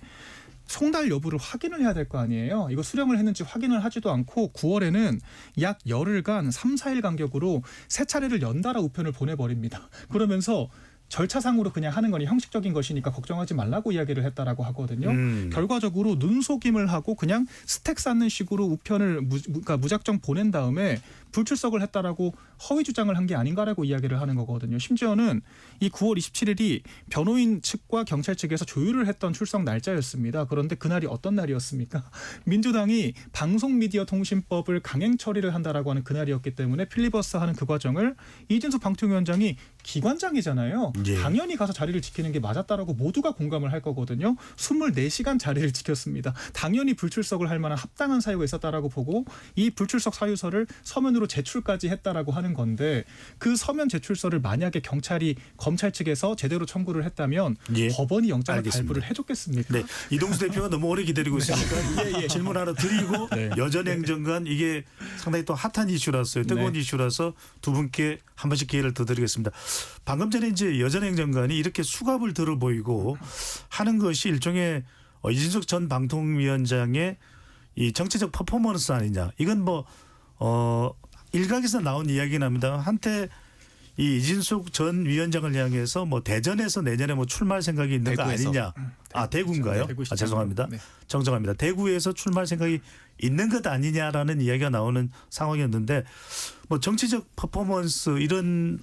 송달 여부를 확인을 해야 될 거 아니에요. 이거 수령을 했는지 확인을 하지도 않고 9월에는 약 열흘간 3, 4일 간격으로 3차례를 연달아 우편을 보내버립니다. 그러면서 절차상으로 그냥 하는 거니 형식적인 것이니까 걱정하지 말라고 이야기를 했다라고 하거든요. 결과적으로 눈속임을 하고 그냥 스택 쌓는 식으로 우편을 그러니까 무작정 보낸 다음에 불출석을 했다라고 허위 주장을 한 게 아닌가라고 이야기를 하는 거거든요. 심지어는 이 9월 27일이 변호인 측과 경찰 측에서 조율을 했던 출석 날짜였습니다. 그런데 그날이 어떤 날이었습니까? 민주당이 방송미디어통신법을 강행 처리를 한다라고 하는 그날이었기 때문에 필리버스터하는 그 과정을 이진숙 방통위원장이 기관장이잖아요. 예. 당연히 가서 자리를 지키는 게 맞았다라고 모두가 공감을 할 거거든요. 24시간 자리를 지켰습니다. 당연히 불출석을 할 만한 합당한 사유가 있었다라고 보고 이 불출석 사유서를 서면으로 제출까지 했다라고 하는 건데 그 서면 제출서를 만약에 경찰이 검찰 측에서 제대로 청구를 했다면 예. 법원이 영장을 알겠습니다. 발부를 해줬겠습니까? 네, 이동수 대표가 너무 오래 기다리고 있으니까 질문 하나 드리고 네. 여전행정관 이게 상당히 또 핫한 이슈라서요. 뜨거운 네. 이슈라서 두 분께 한 번씩 기회를 더 드리겠습니다. 방금 전에 이제 여전행정관이 이렇게 수갑을 들어 보이고 하는 것이 일종의 이진숙 전 방통위원장의 이 정치적 퍼포먼스 아니냐. 이건 뭐 일각에서 나온 이야기는 합니다. 한때 이 이진숙 전 위원장을 향해서 뭐 대전에서 내년에 뭐 출마할 생각이 있는 대구에서. 거 아니냐. 아, 대구인가요? 대구시장. 죄송합니다. 네. 정정합니다. 대구에서 출마할 생각이 있는 것 아니냐라는 이야기가 나오는 상황이었는데 뭐 정치적 퍼포먼스 이런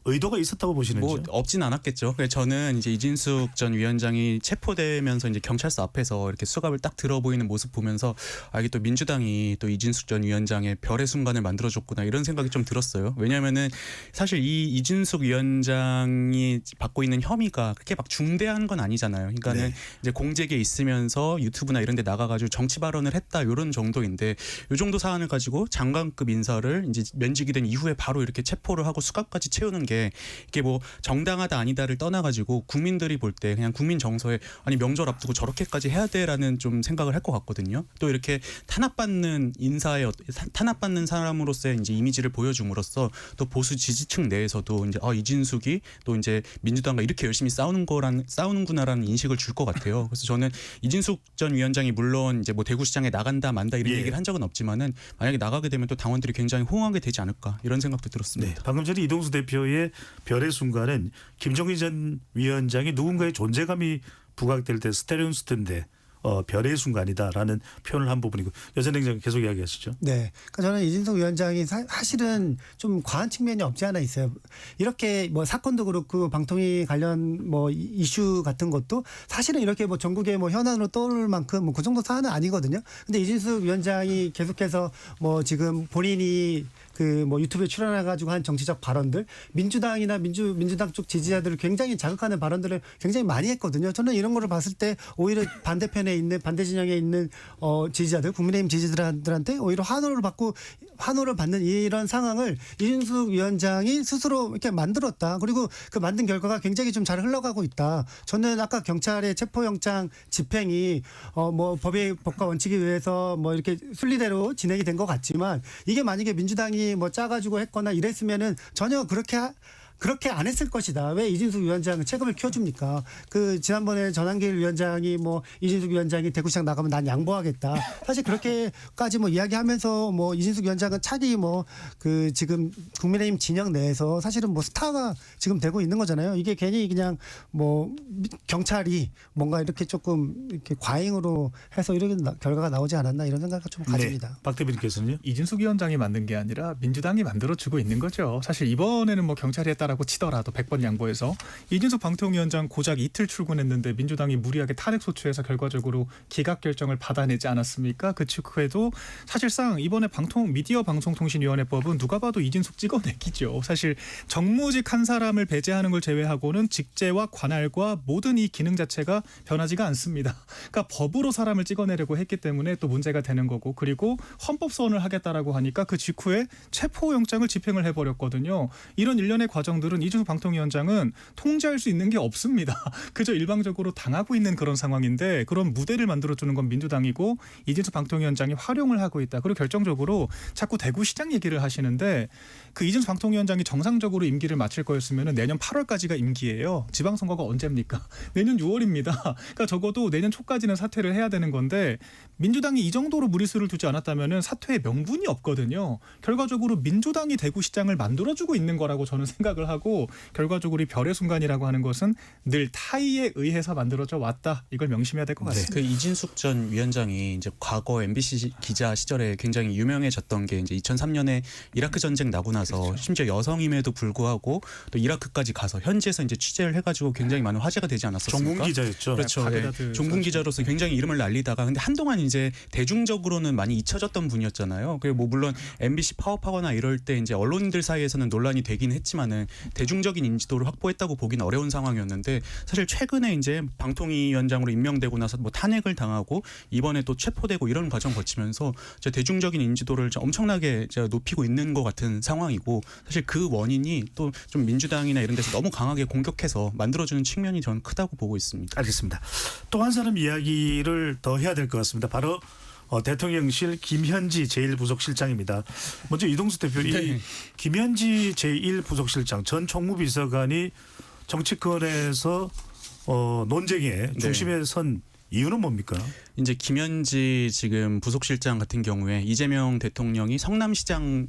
의도가 있었다고 보시는지요? 뭐 없진 않았겠죠. 그래서 저는 이제 이진숙 전 위원장이 체포되면서 이제 경찰서 앞에서 이렇게 수갑을 딱 들어 보이는 모습 보면서 아, 이게 또 민주당이 또 이진숙 전 위원장의 별의 순간을 만들어줬구나 이런 생각이 좀 들었어요. 왜냐하면은 사실 이 이진숙 위원장이 받고 있는 혐의가 그렇게 막 중대한 건 아니잖아요. 그러니까는 네. 이제 공직에 있으면서 유튜브나 이런 데 나가가지고 정치 발언을 했다 이런 정도인데 이 정도 사안을 가지고 장관급 인사를 이제 면직이 된 이후에 바로 이렇게 체포를 하고 수갑까지 채우는 게 이게 뭐 정당하다 아니다를 떠나가지고 국민들이 볼 때 그냥 국민 정서에 아니 명절 앞두고 저렇게까지 해야 돼라는 좀 생각을 할 것 같거든요. 또 이렇게 탄압받는 인사의 탄압받는 사람으로서의 이제 이미지를 보여줌으로써 또 보수 지지층 내에서도 이제 이진숙이 또 이제 민주당과 이렇게 열심히 싸우는구나라는 인식을 줄 것 같아요. 그래서 저는 이진숙 전 위원장이 물론 이제 뭐 대구시장에 나간다 만다 이런 예. 얘기를 한 적은 없지만은 만약에 나가게 되면 또 당원들이 굉장히 호응하게 되지 않을까 이런 생각도 들었습니다. 네. 방금 전에 이동수 대표의 별의 순간은 김종인 전 위원장이 누군가의 존재감이 부각될 때 스테레온스트인데 별의 순간이다라는 표현을 한 부분이고 여전행정 계속 이야기하시죠. 네. 그러니까 저는 이진숙 위원장이 사실은 좀 과한 측면이 없지 않아 있어요. 이렇게 뭐 사건도 그렇고 방통위 관련 뭐 이슈 같은 것도 사실은 이렇게 뭐 전국에 뭐 현안으로 떠오를 만큼 뭐 그 정도 사안은 아니거든요. 근데 이진숙 위원장이 계속해서 뭐 지금 본인이 그 뭐 유튜브에 출연해가지고 한 정치적 발언들 민주당이나 민주당 쪽 지지자들을 굉장히 자극하는 발언들을 굉장히 많이 했거든요. 저는 이런 거를 봤을 때 오히려 반대편에 있는 반대 진영에 있는 지지자들 국민의힘 지지자들한테 오히려 환호를 받는 이런 상황을 이준숙 위원장이 스스로 이렇게 만들었다. 그리고 그 만든 결과가 굉장히 좀 잘 흘러가고 있다. 저는 아까 경찰의 체포영장 집행이 뭐 법과 원칙에 의해서 뭐 이렇게 순리대로 진행이 된 것 같지만 이게 만약에 민주당이 뭐 짜가지고 했거나 이랬으면은 전혀 그렇게 안 했을 것이다. 왜 이진숙 위원장은 책임을 켜줍니까? 그 지난번에 전한길 위원장이 뭐 이진숙 위원장이 대구시장 나가면 난 양보하겠다. 사실 그렇게까지 뭐 이야기하면서 뭐 이진숙 위원장은 차기 뭐 그 지금 국민의힘 진영 내에서 사실은 뭐 스타가 지금 되고 있는 거잖아요. 이게 괜히 그냥 뭐 경찰이 뭔가 이렇게 조금 이렇게 과잉으로 해서 이런 결과가 나오지 않았나 이런 생각을 좀 가집니다. 네. 박 대표님께서는요? 이진숙 위원장이 만든 게 아니라 민주당이 만들어주고 있는 거죠. 사실 이번에는 뭐 경찰이 했다라고 하겠다라고 치더라도 100번 양보해서 이준석 방통위원장 고작 이틀 출근했는데 민주당이 무리하게 탄핵 소추해서 결과적으로 기각 결정을 받아내지 않았습니까? 그 직후에도 사실상 이번에 미디어 방송통신위원회법은 누가 봐도 이준석 찍어내기죠. 사실 정무직 한 사람을 배제하는 걸 제외하고는 직제와 관할과 모든 이 기능 자체가 변하지가 않습니다. 그러니까 법으로 사람을 찍어내려고 했기 때문에 또 문제가 되는 거고, 그리고 헌법 소원을 하겠다라고 하니까 그 직후에 체포영장을 집행을 해버렸거든요. 이런 일련의 과정들은 이준석 방통위원장은 통제할 수 있는 게 없습니다. 그저 일방적으로 당하고 있는 그런 상황인데, 그런 무대를 만들어주는 건 민주당이고 이준석 방통위원장이 활용을 하고 있다. 그리고 결정적으로 자꾸 대구시장 얘기를 하시는데, 그 이준석 방통위원장이 정상적으로 임기를 마칠 거였으면 내년 8월까지가 임기예요. 지방선거가 언제입니까? 내년 6월입니다. 그러니까 적어도 내년 초까지는 사퇴를 해야 되는 건데, 민주당이 이 정도로 무리수를 두지 않았다면 사퇴의 명분이 없거든요. 결과적으로 민주당이 대구시장을 만들어주고 있는 거라고 저는 생각을 하고, 결과적으로 이 별의 순간이라고 하는 것은 늘 타의에 의해서 만들어져 왔다. 이걸 명심해야 될 것 같습니다. 그 이진숙 전 위원장이 이제 과거 MBC 기자 시절에 굉장히 유명해졌던 게 이제 2003년에 이라크 전쟁 나고 나서 그렇죠. 심지어 여성임에도 불구하고 또 이라크까지 가서 현지에서 이제 취재를 해가지고 굉장히 많은 화제가 되지 않았었습니까? 종군 기자였죠. 그렇죠. 바그다드 종군 기자로서 굉장히 이름을 날리다가 근데 한동안 이제 대중적으로는 많이 잊혀졌던 분이었잖아요. 그리고 뭐 물론 MBC 파업하거나 이럴 때 이제 언론인들 사이에서는 논란이 되긴 했지만은 대중적인 인지도를 확보했다고 보기는 어려운 상황이었는데, 사실 최근에 이제 방통위원장으로 임명되고 나서 뭐 탄핵을 당하고 이번에 또 체포되고 이런 과정 거치면서 이제 대중적인 인지도를 엄청나게 이제 높이고 있는 것 같은 상황이고, 사실 그 원인이 또 좀 민주당이나 이런 데서 너무 강하게 공격해서 만들어주는 측면이 저는 크다고 보고 있습니다. 알겠습니다. 또 한 사람 이야기를 더 해야 될 것 같습니다. 바로 대통령실 김현지 제1부속실장입니다. 먼저 이동수 대표, 이 김현지 제1부속실장 전 총무비서관이 정치권에서 논쟁의 중심에 선 이유는 뭡니까? 이제 김현지 지금 부속실장 같은 경우에 이재명 대통령이 성남시장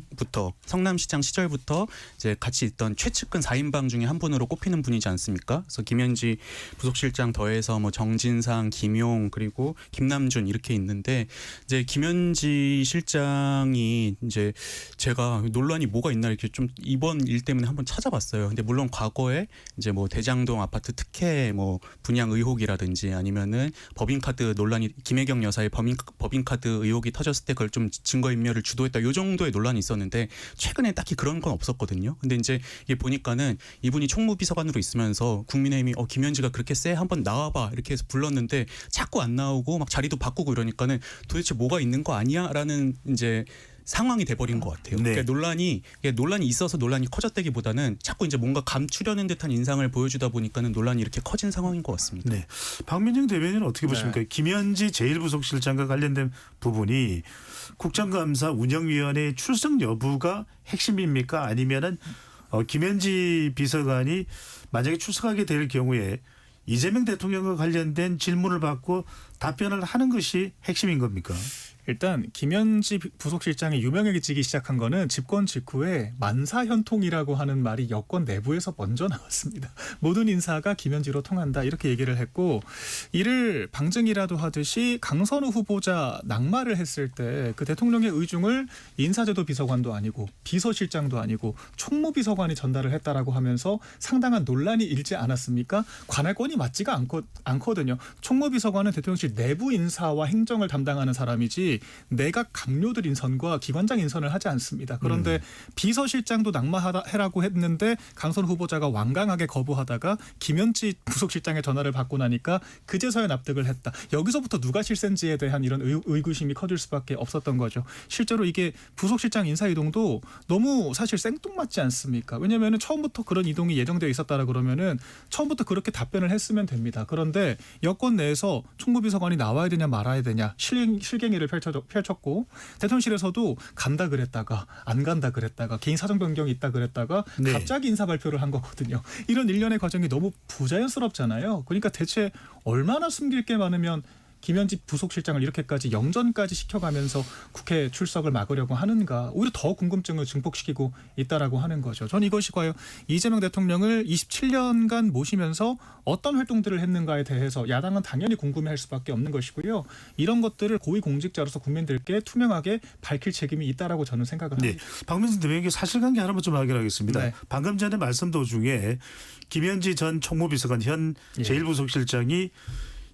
시절부터 이제 같이 있던 최측근 4인방 중에 한 분으로 꼽히는 분이지 않습니까? 그래서 김현지 부속실장 더해서 뭐 정진상, 김용 그리고 김남준 이렇게 있는데, 이제 김현지 실장이 이제 제가 논란이 뭐가 있나 이렇게 좀 이번 일 때문에 한번 찾아봤어요. 근데 물론 과거에 이제 뭐 대장동 아파트 특혜 뭐 분양 의혹이라든지 아니면은 법인카드 논란이, 김혜경 여사의 법인카드 의혹이 터졌을 때 그걸 좀 증거인멸을 주도했다, 이 정도의 논란이 있었는데 최근에 딱히 그런 건 없었거든요. 근데 이제 이게 보니까는 이분이 총무비서관으로 있으면서 국민의힘이 김현지가 그렇게 세? 한번 나와봐 이렇게 해서 불렀는데 자꾸 안 나오고 막 자리도 바꾸고 이러니까는 도대체 뭐가 있는 거 아니야라는 이제 상황이 돼버린 것 같아요. 네. 그러니까 논란이 있어서 논란이 커졌다기보다는 자꾸 이제 뭔가 감추려는 듯한 인상을 보여주다 보니까는 논란이 이렇게 커진 상황인 것 같습니다. 네. 박민정 대변인은 어떻게 보십니까? 김현지 제1부속실장과 관련된 부분이 국정감사 운영위원회 출석 여부가 핵심입니까? 아니면은 김현지 비서관이 만약에 출석하게 될 경우에 이재명 대통령과 관련된 질문을 받고 답변을 하는 것이 핵심인 겁니까? 일단 김현지 부속실장이 유명해지기 시작한 거는 집권 직후에 만사현통이라고 하는 말이 여권 내부에서 먼저 나왔습니다. 모든 인사가 김현지로 통한다 이렇게 얘기를 했고, 이를 방증이라도 하듯이 강선우 후보자 낙마를 했을 때 그 대통령의 의중을 인사제도 비서관도 아니고 비서실장도 아니고 총무비서관이 전달을 했다라고 하면서 상당한 논란이 일지 않았습니까? 관할권이 맞지가 않거든요. 총무비서관은 대통령실 내부 인사와 행정을 담당하는 사람이지 내각 강료들 인선과 기관장 인선을 하지 않습니다. 그런데 비서실장도 낙마해라고 했는데 강선 후보자가 완강하게 거부하다가 김현지 부속실장의 전화를 받고 나니까 그제서야 납득을 했다. 여기서부터 누가 실세인지에 대한 이런 의구심이 커질 수밖에 없었던 거죠. 실제로 이게 부속실장 인사 이동도 너무 사실 생뚱맞지 않습니까? 왜냐하면 처음부터 그런 이동이 예정되어 있었다라 그러면은 처음부터 그렇게 답변을 했으면 됩니다. 그런데 여권 내에서 총무비서관이 나와야 되냐 말아야 되냐 실갱이를 펼쳤고, 대통령실에서도 간다 그랬다가 안 간다 그랬다가 개인 사정 변경이 있다 그랬다가 네. 갑자기 인사 발표를 한 거거든요. 이런 일련의 과정이 너무 부자연스럽잖아요. 그러니까 대체 얼마나 숨길 게 많으면 김현지 부속실장을 이렇게까지 영전까지 시켜가면서 국회 출석을 막으려고 하는가 오히려 더 궁금증을 증폭시키고 있다라고 하는 거죠. 전 이것이 과연 이재명 대통령을 27년간 모시면서 어떤 활동들을 했는가에 대해서 야당은 당연히 궁금해할 수밖에 없는 것이고요. 이런 것들을 고위공직자로서 국민들께 투명하게 밝힐 책임이 있다라고 저는 생각을 네. 합니다. 박명수 대변인 사실관계 하나만 좀 확인하겠습니다. 네. 방금 전에 말씀 도중에 김현지 전 총무비서관 현 예. 제1부속실장이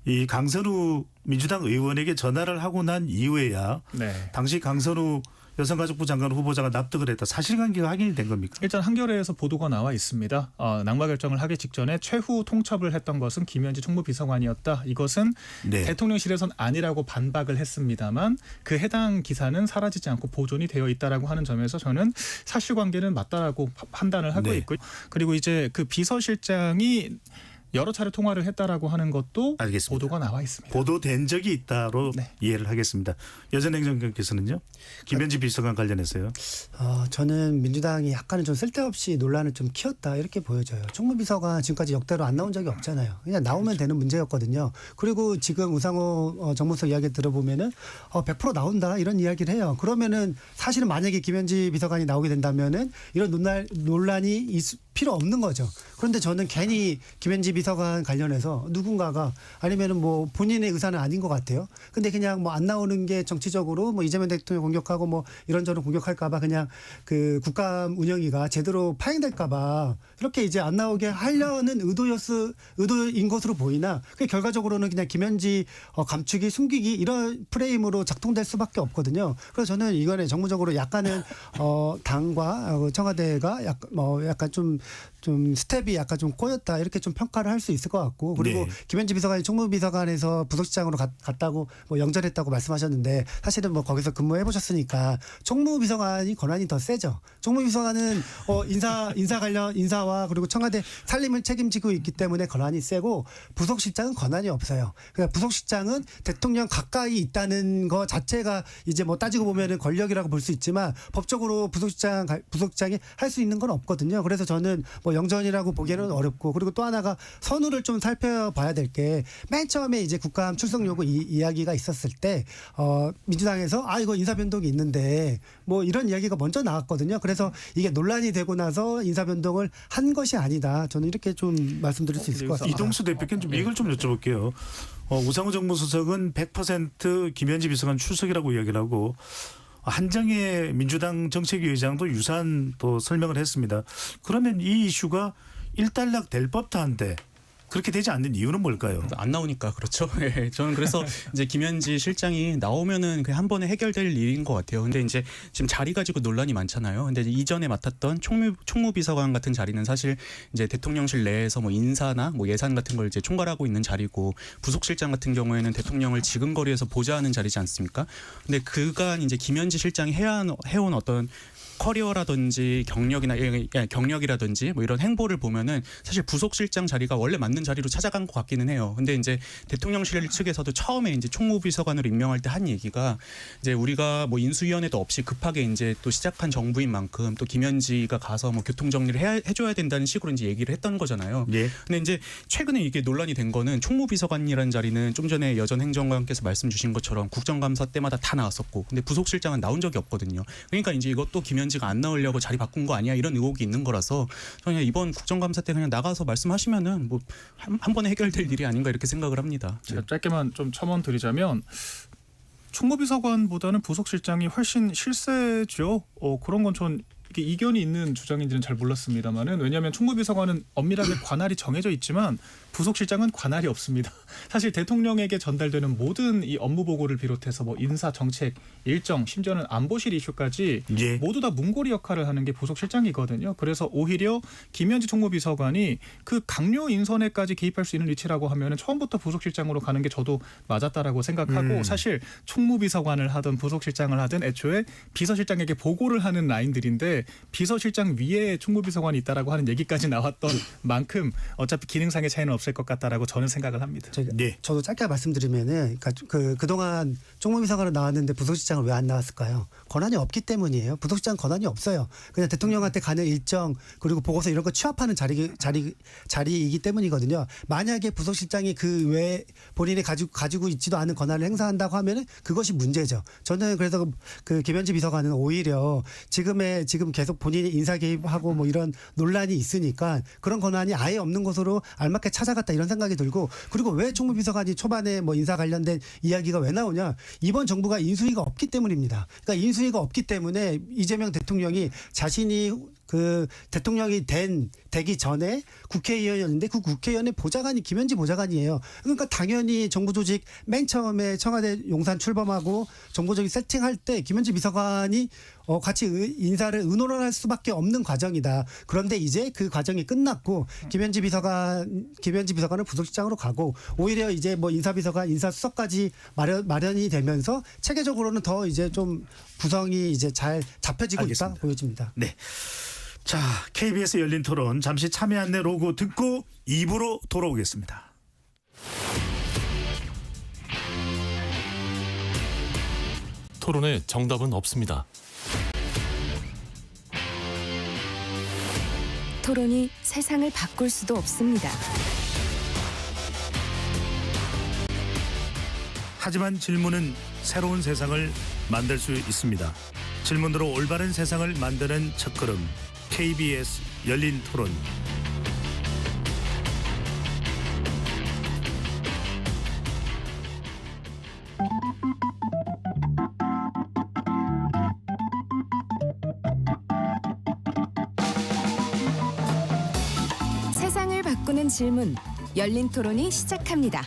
이 강선우 민주당 의원에게 전화를 하고 난 이후에야 네. 당시 강선우 여성가족부 장관 후보자가 납득을 했다. 사실관계가 확인이 된 겁니까? 일단 한겨레에서 보도가 나와 있습니다. 낙마 결정을 하기 직전에 최후 통첩을 했던 것은 김현지 총무비서관이었다. 이것은 네. 대통령실에선 아니라고 반박을 했습니다만 그 해당 기사는 사라지지 않고 보존이 되어 있다라고 하는 점에서 저는 사실관계는 맞다라고 판단을 하고 네. 있고요. 그리고 이제 그 비서실장이 여러 차례 통화를 했다라고 하는 것도 알겠습니다. 보도가 나와 있습니다. 보도된 적이 있다로 네. 이해를 하겠습니다. 여전 행정관께서는요? 김현지 비서관 관련해서요? 저는 민주당이 약간은 좀 쓸데없이 논란을 좀 키웠다 이렇게 보여져요. 총무비서관 지금까지 역대로 안 나온 적이 없잖아요. 그냥 나오면 되는 문제였거든요. 그리고 지금 우상호 정무수석 이야기 들어보면은 100% 나온다 이런 이야기를 해요. 그러면은 사실은 만약에 김현지 비서관이 나오게 된다면은 이런 논란이 필요 없는 거죠. 그런데 저는 괜히 김현지 비서관 관련해서 누군가가 아니면은 뭐 본인의 의사는 아닌 것 같아요. 근데 그냥 뭐 안 나오는 게 정치적으로 뭐 이재명 대통령 공격하고 뭐 이런저런 공격할까봐 그냥 그 국감 운영위가 제대로 파행될까봐 이렇게 이제 안 나오게 하려는 의도인 것으로 보이나 그 결과적으로는 그냥 김현지 감추기 숨기기 이런 프레임으로 작동될 수밖에 없거든요. 그래서 저는 이거는 정무적으로 약간은 당과 청와대가 약간 좀 스텝이 약간 좀 꼬였다 이렇게 좀 평가를 할 수 있을 것 같고 그리고 네. 김현지 비서관이 총무비서관에서 부속실장으로 갔다고 뭐 영전했다고 말씀하셨는데 사실은 뭐 거기서 근무해 보셨으니까 총무비서관이 권한이 더 세죠. 총무비서관은 인사 관련 인사와 그리고 청와대 살림을 책임지고 있기 때문에 권한이 세고 부속실장은 권한이 없어요. 그러니까 부속실장은 대통령 가까이 있다는 거 자체가 이제 뭐 따지고 보면은 권력이라고 볼 수 있지만 법적으로 부속실장이 할 수 있는 건 없거든요. 그래서 저는 뭐 영전이라고 보기에는 어렵고 그리고 또 하나가 선우를 좀 살펴봐야 될 게 맨 처음에 이제 국감 출석 요구 이야기가 있었을 때 민주당에서 이거 인사 변동이 있는데 뭐 이런 이야기가 먼저 나왔거든요. 그래서 이게 논란이 되고 나서 인사 변동을 한 것이 아니다. 저는 이렇게 좀 말씀드릴 수 있을 것 같습니다. 이동수 대표께 좀 이걸 좀 여쭤볼게요. 우상호 정무수석은 100% 김현지 비서관 출석이라고 이야기를 하고 한정혜 민주당 정책위 의장도 유사한 또 설명을 했습니다. 그러면 이 이슈가 일단락 될 법도 한데 그렇게 되지 않는 이유는 뭘까요? 안 나오니까 그렇죠. 예, 저는 그래서 이제 김현지 실장이 나오면은 그냥 한 번에 해결될 일인 것 같아요. 근데 이제 지금 자리 가지고 논란이 많잖아요. 근데 이전에 맡았던 총무비서관 같은 자리는 사실 이제 대통령실 내에서 뭐 인사나 뭐 예산 같은 걸 이제 총괄하고 있는 자리고 부속실장 같은 경우에는 대통령을 지근거리에서 보좌하는 자리지 않습니까? 근데 그간 이제 김현지 실장이 해온 어떤 커리어라든지 경력이라든지 뭐 이런 행보를 보면은 사실 부속실장 자리가 원래 맞는 자리로 찾아간 것 같기는 해요. 근데 이제 대통령실 측에서도 처음에 이제 총무비서관으로 임명할 때 한 얘기가 이제 우리가 뭐 인수위원회도 없이 급하게 이제 또 시작한 정부인 만큼 또 김현지가 가서 뭐 교통 정리를 해줘야 된다는 식으로 이제 얘기를 했던 거잖아요. 예. 근데 이제 최근에 이게 논란이 된 거는 총무비서관이라는 자리는 좀 전에 여전 행정관께서 말씀 주신 것처럼 국정감사 때마다 다 나왔었고 근데 부속실장은 나온 적이 없거든요. 그러니까 이제 이것도 김현지가 안 나오려고 자리 바꾼 거 아니야 이런 의혹이 있는 거라서 저는 이번 국정감사 때 그냥 나가서 말씀하시면은 뭐 한 번에 해결될 일이 아닌가 이렇게 생각을 합니다. 제가 짧게만 좀 첨언 드리자면 총무비서관보다는 부속실장이 훨씬 실세죠. 그런 건 전 이게 이견이 있는 주장인지는 잘 몰랐습니다만은 왜냐하면 총무비서관은 엄밀하게 관할이 정해져 있지만 부속실장은 관할이 없습니다. 사실 대통령에게 전달되는 모든 이 업무 보고를 비롯해서 뭐 인사 정책 일정 심지어는 안보실 이슈까지 예. 모두 다 문고리 역할을 하는 게 부속실장이거든요. 그래서 오히려 김현지 총무비서관이 그 강요 인선에까지 개입할 수 있는 위치라고 하면은 처음부터 부속실장으로 가는 게 저도 맞았다라고 생각하고 사실 총무비서관을 하든 부속실장을 하든 애초에 비서실장에게 보고를 하는 라인들인데 비서실장 위에 총무비서관이 있다라고 하는 얘기까지 나왔던 만큼 어차피 기능상의 차이는 없을 것 같다라고 저는 생각을 합니다. 네. 저도 짧게 말씀드리면은 그러니까 그동안 총무비서관으로 나왔는데 부속실장을 왜 안 나왔을까요? 권한이 없기 때문이에요. 부속실장 권한이 없어요. 그냥 대통령한테 가는 일정 그리고 보고서 이런 거 취합하는 자리이기 때문이거든요. 만약에 부속실장이 그 외에 본인이 가지고 있지도 않은 권한을 행사한다고 하면은 그것이 문제죠. 저는 그래서 그 김현지 비서관은 오히려 지금 계속 본인이 인사 개입하고 뭐 이런 논란이 있으니까 그런 권한이 아예 없는 곳으로 알맞게 찾아갔다 이런 생각이 들고 그리고 왜 총무비서관이 초반에 뭐 인사 관련된 이야기가 왜 나오냐 이번 정부가 인수위가 없기 때문입니다. 그러니까 인수위가 없기 때문에 이재명 대통령이 자신이 그 대통령이 되기 전에 국회의원이었는데 그 국회의원의 보좌관이 김현지 보좌관이에요. 그러니까 당연히 정부 조직 맨 처음에 청와대 용산 출범하고 정부 조직 세팅할 때 김현지 비서관이 같이 인사를 의논할 수밖에 없는 과정이다. 그런데 이제 그 과정이 끝났고 김현지 비서관은 부속실장으로 가고 오히려 이제 뭐 인사비서관, 인사수석까지 마련이 되면서 체계적으로는 더 이제 좀 구성이 이제 잘 잡혀지고 알겠습니다. 있다 보여집니다. 네. 자, KBS 열린 토론 잠시 참여 안내 로고 듣고 2부로 돌아오겠습니다. 토론에 정답은 없습니다. 토론이 세상을 바꿀 수도 없습니다. 하지만 질문은 새로운 세상을 만들 수 있습니다. 질문으로 올바른 세상을 만드는 첫걸음. KBS 열린 토론. 세상을 바꾸는 질문, 열린 토론이 시작합니다.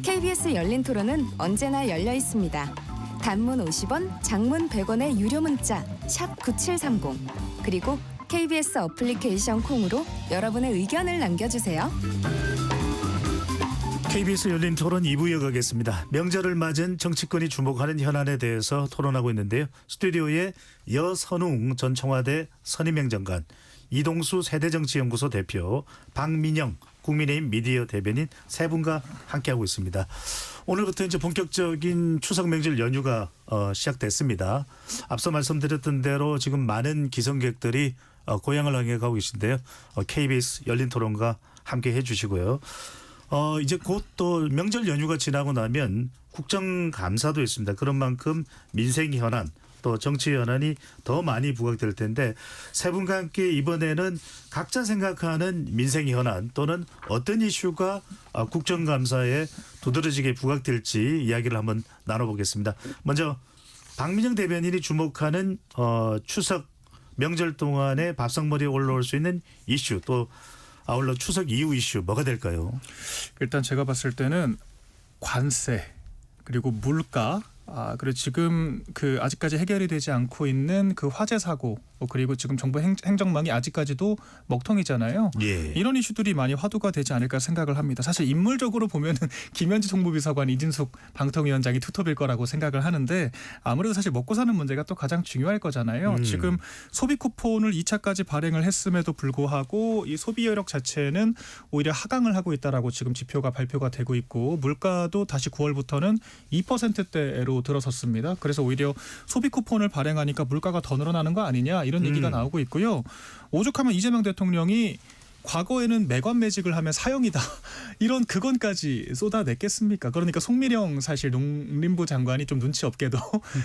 KBS 열린 토론은 언제나 열려 있습니다. 단문 50원, 장문 100원의 유료 문자 샵 9730 그리고 KBS 어플리케이션 콩으로 여러분의 의견을 남겨주세요. KBS 열린 토론 2부 이어가겠습니다. 명절을 맞은 정치권이 주목하는 현안에 대해서 토론하고 있는데요. 스튜디오에 여선웅 전 청와대 선임행정관, 이동수 세대정치연구소 대표, 박민영 국민의힘 미디어 대변인 세 분과 함께하고 있습니다. 오늘부터 이제 본격적인 추석 명절 연휴가 시작됐습니다. 앞서 말씀드렸던 대로 지금 많은 기성객들이 고향을 향해 가고 계신데요. KBS 열린 토론과 함께 해주시고요. 이제 곧 또 명절 연휴가 지나고 나면 국정감사도 있습니다. 그런 만큼 민생 현안 또 정치 현안이 더 많이 부각될 텐데 세 분과 함께 이번에는 각자 생각하는 민생 현안 또는 어떤 이슈가 국정감사에 두드러지게 부각될지 이야기를 한번 나눠보겠습니다. 먼저 박민영 대변인이 주목하는 추석 명절 동안에 밥상머리에 올라올 수 있는 이슈 또 아울러 추석 이후 이슈 뭐가 될까요? 일단 제가 봤을 때는 관세 그리고 물가 그리고 지금 그 아직까지 해결이 되지 않고 있는 그 화재 사고 그리고 지금 정부 행정망이 아직까지도 먹통이잖아요. 예. 이런 이슈들이 많이 화두가 되지 않을까 생각을 합니다. 사실 인물적으로 보면은 김현지 총무비서관, 이진숙 방통위원장이 투톱일 거라고 생각을 하는데 아무래도 사실 먹고 사는 문제가 또 가장 중요할 거잖아요. 지금 소비 쿠폰을 2차까지 발행을 했음에도 불구하고 이 소비 여력 자체는 오히려 하강을 하고 있다라고 지금 지표가 발표가 되고 있고 물가도 다시 9월부터는 2%대로 들어섰습니다. 그래서 오히려 소비 쿠폰을 발행하니까 물가가 더 늘어나는 거 아니냐 이런 얘기가 나오고 있고요. 오죽하면 이재명 대통령이 과거에는 매관매직을 하면 사형이다. 이런 그건까지 쏟아냈겠습니까? 그러니까 송미령 사실 농림부 장관이 좀 눈치 없게도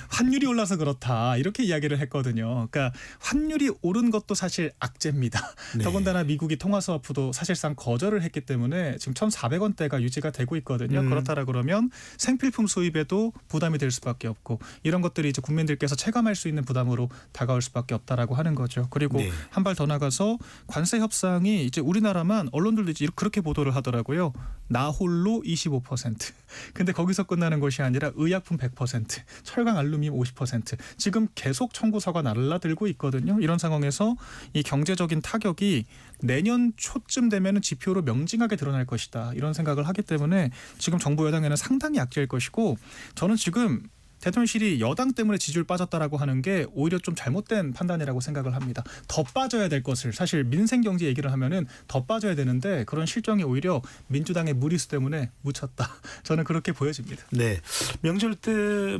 환율이 올라서 그렇다. 이렇게 이야기를 했거든요. 그러니까 환율이 오른 것도 사실 악재입니다. 네. 더군다나 미국이 통화스와프도 사실상 거절을 했기 때문에 지금 1,400원대가 유지가 되고 있거든요. 그렇다라 그러면 생필품 수입에도 부담이 될 수밖에 없고 이런 것들이 이제 국민들께서 체감할 수 있는 부담으로 다가올 수밖에 없다라고 하는 거죠. 그리고 네. 한 발 더 나가서 관세 협상이 이제 우리나라만 언론들도 이제 그렇게 보도를 하더라고요. 나홀로 25%. 근데 거기서 끝나는 것이 아니라 의약품 100%, 철강 알루미늄 50%. 지금 계속 청구서가 날라들고 있거든요. 이런 상황에서 이 경제적인 타격이 내년 초쯤 되면은 지표로 명징하게 드러날 것이다. 이런 생각을 하기 때문에 지금 정부 여당에는 상당히 악재일 것이고 저는 지금 대통령실이 여당 때문에 지지율 빠졌다라고 하는 게 오히려 좀 잘못된 판단이라고 생각을 합니다. 더 빠져야 될 것을 사실 민생 경제 얘기를 하면은 더 빠져야 되는데 그런 실정이 오히려 민주당의 무리수 때문에 묻혔다. 저는 그렇게 보여집니다. 네. 명절 때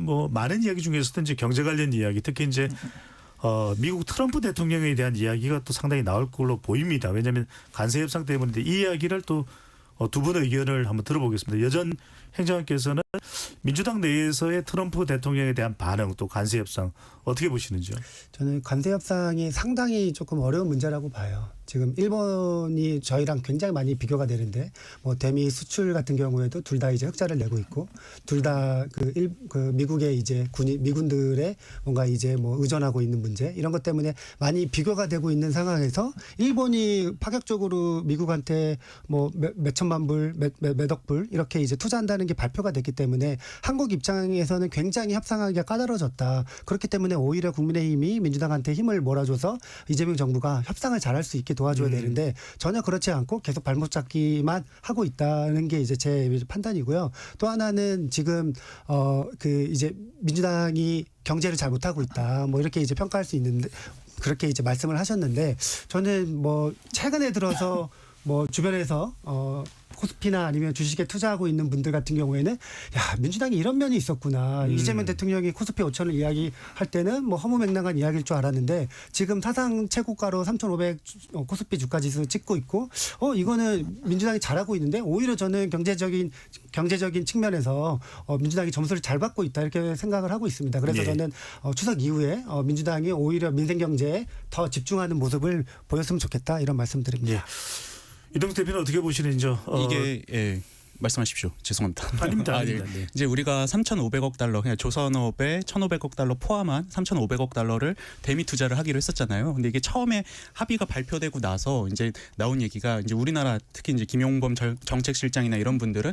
뭐 많은 이야기 중에서도 이제 경제 관련 이야기, 특히 이제 미국 트럼프 대통령에 대한 이야기가 또 상당히 나올 걸로 보입니다. 왜냐하면 관세 협상 때문인데 이 이야기를 또 두 분의 의견을 한번 들어보겠습니다. 여전 행정관께서는 민주당 내에서의 트럼프 대통령에 대한 반응 또 관세 협상 어떻게 보시는지요? 저는 관세 협상이 상당히 조금 어려운 문제라고 봐요. 지금 일본이 저희랑 굉장히 많이 비교가 되는데 뭐 대미 수출 같은 경우에도 둘 다 이제 흑자를 내고 있고 둘 다 그 미국의 이제 미군들의 뭔가 이제 뭐 의존하고 있는 문제 이런 것 때문에 많이 비교가 되고 있는 상황에서 일본이 파격적으로 미국한테 뭐 몇천만 불, 몇억 불 이렇게 이제 투자한다는 게 발표가 됐기 때문에 한국 입장에서는 굉장히 협상하기가 까다로워졌다. 그렇기 때문에 오히려 국민의힘이 민주당한테 힘을 몰아줘서 이재명 정부가 협상을 잘할 수 있게 도와줘야 되는데 전혀 그렇지 않고 계속 발목 잡기만 하고 있다는 게 이제 제 판단이고요. 또 하나는 지금 그 이제 민주당이 경제를 잘 못하고 있다. 뭐 이렇게 이제 평가할 수 있는데 그렇게 이제 말씀을 하셨는데 저는 뭐 최근에 들어서 뭐 주변에서 코스피나 아니면 주식에 투자하고 있는 분들 같은 경우에는 야 민주당이 이런 면이 있었구나. 이재명 대통령이 코스피 5천을 이야기할 때는 뭐 허무맹랑한 이야기일 줄 알았는데 지금 사상 최고가로 3,500 코스피 주가지수 찍고 있고 이거는 민주당이 잘하고 있는데 오히려 저는 경제적인 측면에서 민주당이 점수를 잘 받고 있다 이렇게 생각을 하고 있습니다. 그래서 네. 저는 추석 이후에 민주당이 오히려 민생 경제에 더 집중하는 모습을 보였으면 좋겠다 이런 말씀드립니다. 예. 이동수 대표는 어떻게 보시는지요? 이게 예. 말씀하십시오. 죄송합니다. 아닙니다. 네. 아닙니다. 네. 이제 우리가 3,500억 달러, 그냥 조선업에 1,500억 달러 포함한 3,500억 달러를 대미 투자를 하기로 했었잖아요. 근데 이게 처음에 합의가 발표되고 나서 이제 나온 얘기가 이제 우리나라 특히 이제 김용범 정책실장이나 이런 분들은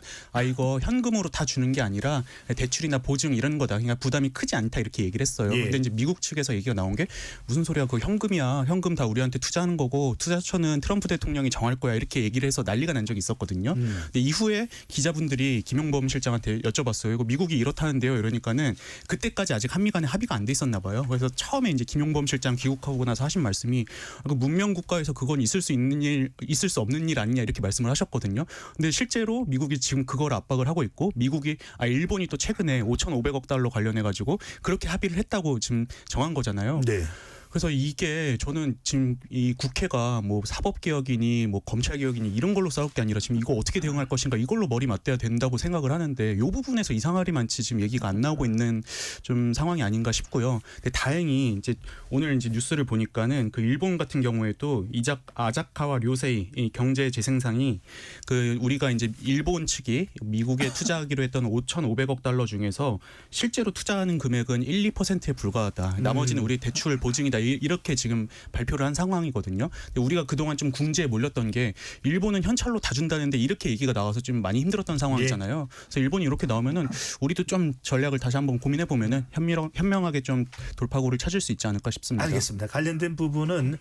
이거 현금으로 다 주는 게 아니라 대출이나 보증 이런 거다. 그러니까 부담이 크지 않다 이렇게 얘기를 했어요. 예. 근데 이제 미국 측에서 얘기가 나온 게 무슨 소리야? 그거 현금이야. 현금 다 우리한테 투자하는 거고 투자처는 트럼프 대통령이 정할 거야. 이렇게 얘기를 해서 난리가 난 적이 있었거든요. 근데 이후에 기자분들이 김용범 실장한테 여쭤봤어요. 이거 미국이 이렇다는데요. 이러니까는 그때까지 아직 한미 간에 합의가 안 돼 있었나 봐요. 그래서 처음에 이제 김용범 실장 귀국하고 나서 하신 말씀이 문명 국가에서 그건 있을 수 있는 일, 있을 수 없는 일 아니냐 이렇게 말씀을 하셨거든요. 근데 실제로 미국이 지금 그걸 압박을 하고 있고 미국이 일본이 또 최근에 5,500억 달러 관련해 가지고 그렇게 합의를 했다고 지금 정한 거잖아요. 네. 그래서 이게 저는 지금 이 국회가 뭐 사법개혁이니 뭐 검찰개혁이니 이런 걸로 싸울 게 아니라 지금 이거 어떻게 대응할 것인가 이걸로 머리 맞대야 된다고 생각을 하는데 이 부분에서 이상하리 많지 지금 얘기가 안 나오고 있는 좀 상황이 아닌가 싶고요. 근데 다행히 이제 오늘 이제 뉴스를 보니까는 그 일본 같은 경우에도 아자카와 료세이 이 경제 재생상이 그 우리가 이제 일본 측이 미국에 투자하기로 했던 5,500억 달러 중에서 실제로 투자하는 금액은 1~2%에 불과하다. 나머지는 우리 대출 보증이다. 이렇게 지금 발표를 한 상황이거든요. 근데 우리가 그동안 좀 궁지에 몰렸던 게 일본은 현찰로 다 준다는데 이렇게 얘기가 나와서 좀 많이 힘들었던 상황이잖아요. 그래서 일본이 이렇게 나오면은 우리도 좀 전략을 다시 한번 고민해 보면은 현명하게 좀 돌파구를 찾을 수 있지 않을까 싶습니다. 알겠습니다. 관련된 부분은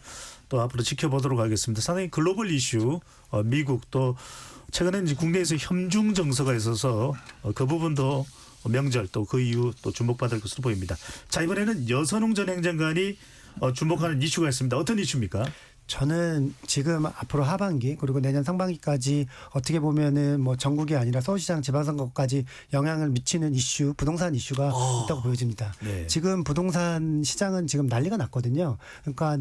또 앞으로 지켜보도록 하겠습니다. 상당히 글로벌 이슈 미국 또 최근에 이제 국내에서 현중 정서가 있어서 그 부분도 명절 또 그 이후 또 주목받을 것으로 보입니다. 자 이번에는 여선홍 전 행정관이 주목하는 이슈가 있습니다. 어떤 이슈입니까? 저는 지금 앞으로 하반기 그리고 내년 상반기까지 어떻게 보면은 뭐 전국이 아니라 서울시장 지방선거까지 영향을 미치는 이슈, 부동산 이슈가 있다고 보여집니다. 네. 지금 부동산 시장은 지금 난리가 났거든요. 그러니까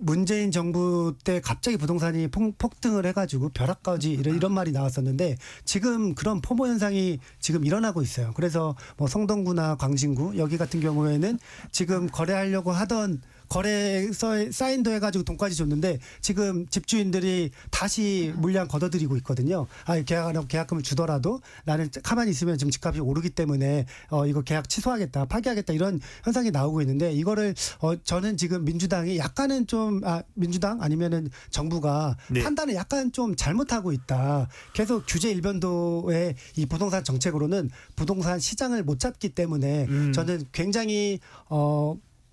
문재인 정부 때 갑자기 부동산이 폭등을 해가지고 벼락까지 이런 말이 나왔었는데 지금 그런 포모 현상이 지금 일어나고 있어요. 그래서 뭐 성동구나 광진구 여기 같은 경우에는 지금 거래하려고 하던 거래서에 사인도 해가지고 돈까지 줬는데 지금 집주인들이 다시 물량 걷어들이고 있거든요. 계약금을 주더라도 나는 가만히 있으면 지금 집값이 오르기 때문에 이거 계약 취소하겠다, 파기하겠다 이런 현상이 나오고 있는데 이거를 저는 지금 민주당이 약간은 좀 민주당 아니면은 정부가 네. 판단을 약간 좀 잘못하고 있다. 계속 규제 일변도의 이 부동산 정책으로는 부동산 시장을 못 잡기 때문에 저는 굉장히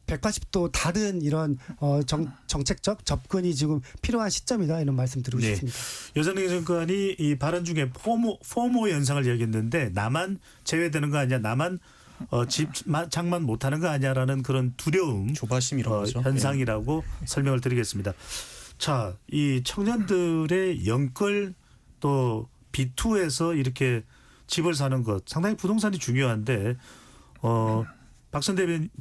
180도 다른 이런 정책적 접근이 지금 필요한 시점이다 이런 말씀 드리고 네. 싶습니다. 여전히 정권이 이 발언 중에 포모 현상을 얘기했는데 나만 제외되는 거 아니냐, 나만 장만 못하는 거 아니야라는 그런 두려움 조바심 이런 거죠. 현상이라고 설명을 드리겠습니다. 자, 이 청년들의 영끌 또 B2에서 이렇게 집을 사는 것 상당히 부동산이 중요한데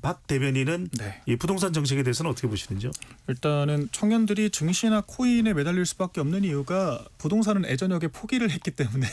박 대변인은 네. 이 부동산 정책에 대해서는 어떻게 보시는지요? 일단은 청년들이 증시나 코인에 매달릴 수밖에 없는 이유가 부동산은 애저녁에 포기를 했기 때문에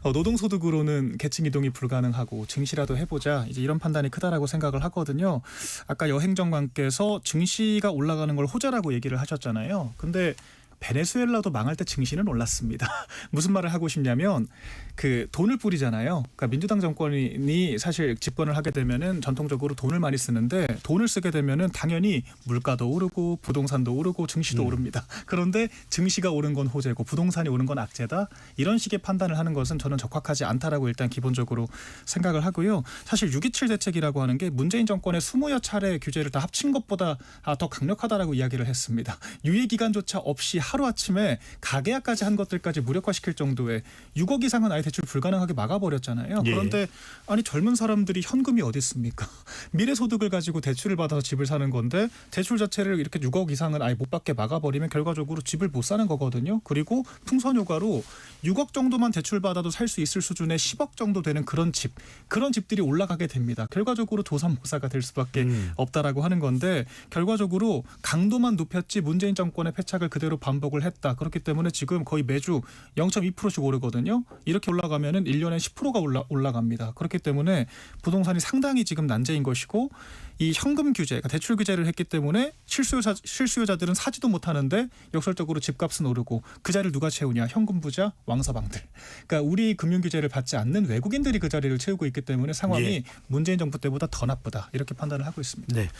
노동소득으로는 계층 이동이 불가능하고 증시라도 해보자 이제 이런 판단이 크다라고 생각을 하거든요. 아까 여행정관께서 증시가 올라가는 걸 호재라고 얘기를 하셨잖아요. 근데 베네수엘라도 망할 때 증시는 올랐습니다. 무슨 말을 하고 싶냐면 그 돈을 뿌리잖아요. 그러니까 민주당 정권이 사실 집권을 하게 되면은 전통적으로 돈을 많이 쓰는데 돈을 쓰게 되면은 당연히 물가도 오르고 부동산도 오르고 증시도 오릅니다. 그런데 증시가 오른 건 호재고 부동산이 오른 건 악재다. 이런 식의 판단을 하는 것은 저는 적합하지 않다라고 일단 기본적으로 생각을 하고요. 사실 6.27 대책이라고 하는 게 문재인 정권의 20여 차례 규제를 다 합친 것보다 더 강력하다라고 이야기를 했습니다. 유예 기간조차 없이 하루아침에 가계약까지 한 것들까지 무력화시킬 정도의 6억 이상은 아예 대출 불가능하게 막아버렸잖아요. 예. 그런데 아니 젊은 사람들이 현금이 어디 있습니까? 미래소득을 가지고 대출을 받아서 집을 사는 건데 대출 자체를 이렇게 6억 이상은 아예 못 받게 막아버리면 결과적으로 집을 못 사는 거거든요. 그리고 풍선효과로 6억 정도만 대출 받아도 살 수 있을 수준의 10억 정도 되는 그런 집들이 올라가게 됩니다. 결과적으로 조삼모사가 될 수밖에 없다라고 하는 건데 결과적으로 강도만 높였지 문재인 정권의 패착을 그대로 반복을 했다. 그렇기 때문에 지금 거의 매주 0.2%씩 오르거든요. 이렇게 올라가면은 1년에 10%가 올라갑니다. 그렇기 때문에 부동산이 상당히 지금 난제인 것이고 이 현금 규제, 그러니까 대출 규제를 했기 때문에 실수요자들은 사지도 못하는데 역설적으로 집값은 오르고 그 자리를 누가 채우냐? 현금 부자, 왕서방들. 그러니까 우리 금융 규제를 받지 않는 외국인들이 그 자리를 채우고 있기 때문에 상황이 예. 문재인 정부 때보다 더 나쁘다. 이렇게 판단을 하고 있습니다. 네.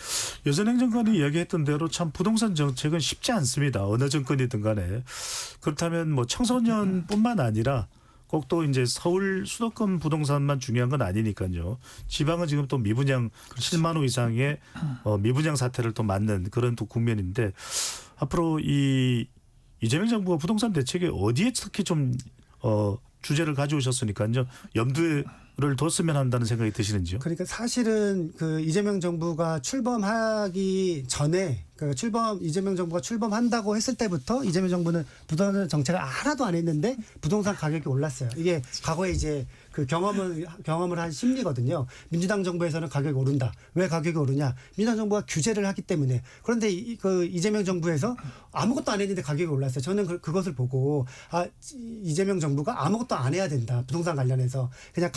여전 행정관이 이야기했던 대로 참 부동산 정책은 쉽지 않습니다. 어느 정권이든 간에. 그렇다면 뭐 청소년뿐만 아니라 꼭 또 이제 서울 수도권 부동산만 중요한 건 아니니까요. 지방은 지금 또 미분양 7만 호 이상의 미분양 사태를 또 맞는 그런 또 국면인데 앞으로 이 이재명 정부가 부동산 대책에 어디에 특히 좀 주제를 가져오셨으니까요. 염두를 뒀으면 한다는 생각이 드시는지요? 그러니까 사실은 그 이재명 정부가 출범하기 전에 이재명 정부가 출범한다고 했을 때부터 이재명 정부는 부동산 정책을 하나도 안 했는데 부동산 가격이 올랐어요. 이게 과거에 이제 그 경험을 한 심리거든요. 민주당 정부에서는 가격이 오른다. 왜 가격이 오르냐? 민주당 정부가 규제를 하기 때문에. 그런데 그 이재명 정부에서 아무것도 안 했는데 가격이 올랐어요. 저는 그것을 보고 이재명 정부가 아무것도 안 해야 된다. 부동산 관련해서 그냥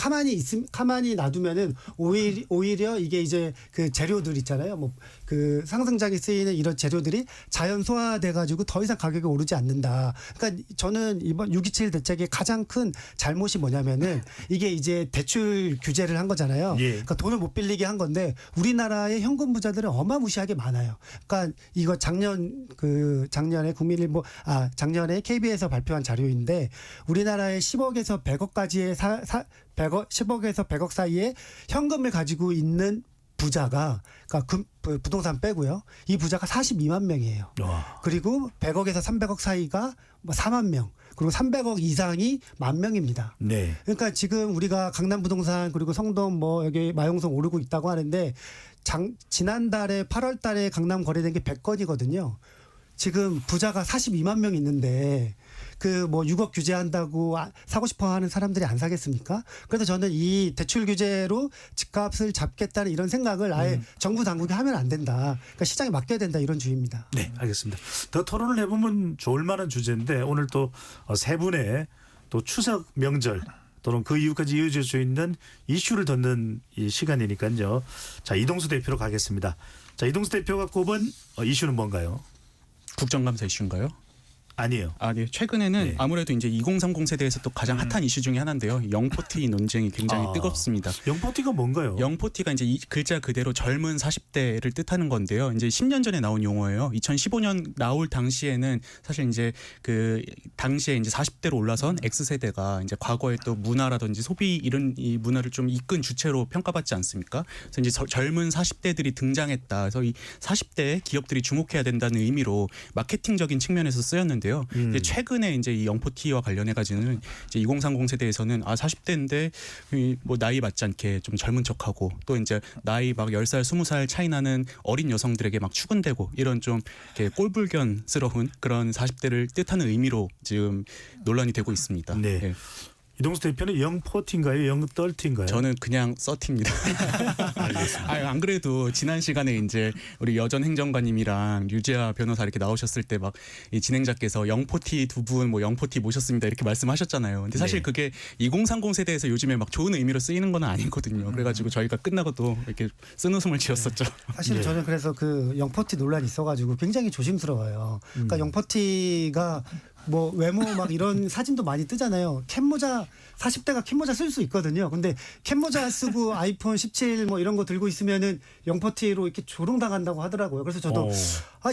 가만히 놔두면은 오히려 이게 이제 그 재료들 있잖아요. 뭐 그 상승장에 쓰이는 이런 재료들이 자연 소화돼 가지고 더 이상 가격이 오르지 않는다. 그러니까 저는 이번 6.27 대책의 가장 큰 잘못이 뭐냐면은 이게 이제 대출 규제를 한 거잖아요. 예. 그러니까 돈을 못 빌리게 한 건데 우리나라의 현금 부자들은 어마무시하게 많아요. 그러니까 이거 작년에 작년에 KB에서 발표한 자료인데 우리나라의 10억에서 100억까지의 10억에서 100억 사이에 현금을 가지고 있는 부자가 그러니까 부동산 빼고요. 이 부자가 42만 명이에요. 그리고 100억에서 300억 사이가 뭐 4만 명. 그리고 300억 이상이 10,000명입니다. 네. 그러니까 지금 우리가 강남 부동산 그리고 성동 뭐 여기 마용성 오르고 있다고 하는데 지난달에 8월 달에 강남 거래된 게 100건이거든요. 지금 부자가 42만 명 있는데 그 뭐 6억 규제한다고 사고 싶어 하는 사람들이 안 사겠습니까? 그래서 저는 이 대출 규제로 집값을 잡겠다는 이런 생각을 아예 정부 당국이 하면 안 된다. 그러니까 시장에 맡겨야 된다 이런 주의입니다. 네, 알겠습니다. 더 토론을 해보면 좋을 만한 주제인데 오늘 또 세 분의 또 추석 명절 또는 그 이후까지 이어질 수 있는 이슈를 던는 이 시간이니까요. 자, 이동수 대표로 가겠습니다. 자, 이동수 대표가 꼽은 이슈는 뭔가요? 국정감사 이슈인가요? 아니에요. 네. 최근에는 네. 아무래도 이제 2030 세대에서 또 가장 핫한 이슈 중에 하나인데요. 영포티 논쟁이 굉장히 뜨겁습니다. 영포티가 뭔가요? 영포티가 이제 이 글자 그대로 젊은 40대를 뜻하는 건데요. 이제 10년 전에 나온 용어예요. 2015년 나올 당시에는 사실 이제 그 당시에 이제 40대로 올라선 X세대가 이제 과거에 또 문화라든지 소비 이런 이 문화를 좀 이끈 주체로 평가받지 않습니까? 그래서 이제 젊은 40대들이 등장했다. 그래서 이 40대 기업들이 주목해야 된다는 의미로 마케팅적인 측면에서 쓰였는데 있는데요. 이제 최근에 이제 이 영포티와 관련해 가지고는 이제 2030 세대에서는 40대인데 뭐 나이 맞지 않게 좀 젊은 척하고 또 이제 나이 막 10살, 20살 차이 나는 어린 여성들에게 막 추근되고 이런 좀 이렇게 꼴불견스러운 그런 40대를 뜻하는 의미로 지금 논란이 되고 있습니다. 네. 예. 이동수 대표는 영포티인가요? 영떨티인가요? 저는 그냥 서티입니다. 안 그래도 지난 시간에 이제 우리 여전 행정관님이랑 유재하 변호사 이렇게 나오셨을 때 막 이 진행자께서 영포티 두 분 뭐 영포티 모셨습니다 이렇게 말씀하셨잖아요. 근데 사실 네. 그게 2030 세대에서 요즘에 막 좋은 의미로 쓰이는 건 아니거든요. 그래가지고 저희가 끝나고도 이렇게 쓴웃음을 지었었죠. 사실 네. 저는 그래서 그 영포티 논란이 있어가지고 굉장히 조심스러워요. 그러니까 영포티가 뭐 외모 막 이런 사진도 많이 뜨잖아요. 캡모자 40대가 캡모자 쓸 수 있거든요. 근데 캡모자 쓰고 아이폰 17 뭐 이런 거 들고 있으면은 영포티로 이렇게 조롱당한다고 하더라고요. 그래서 저도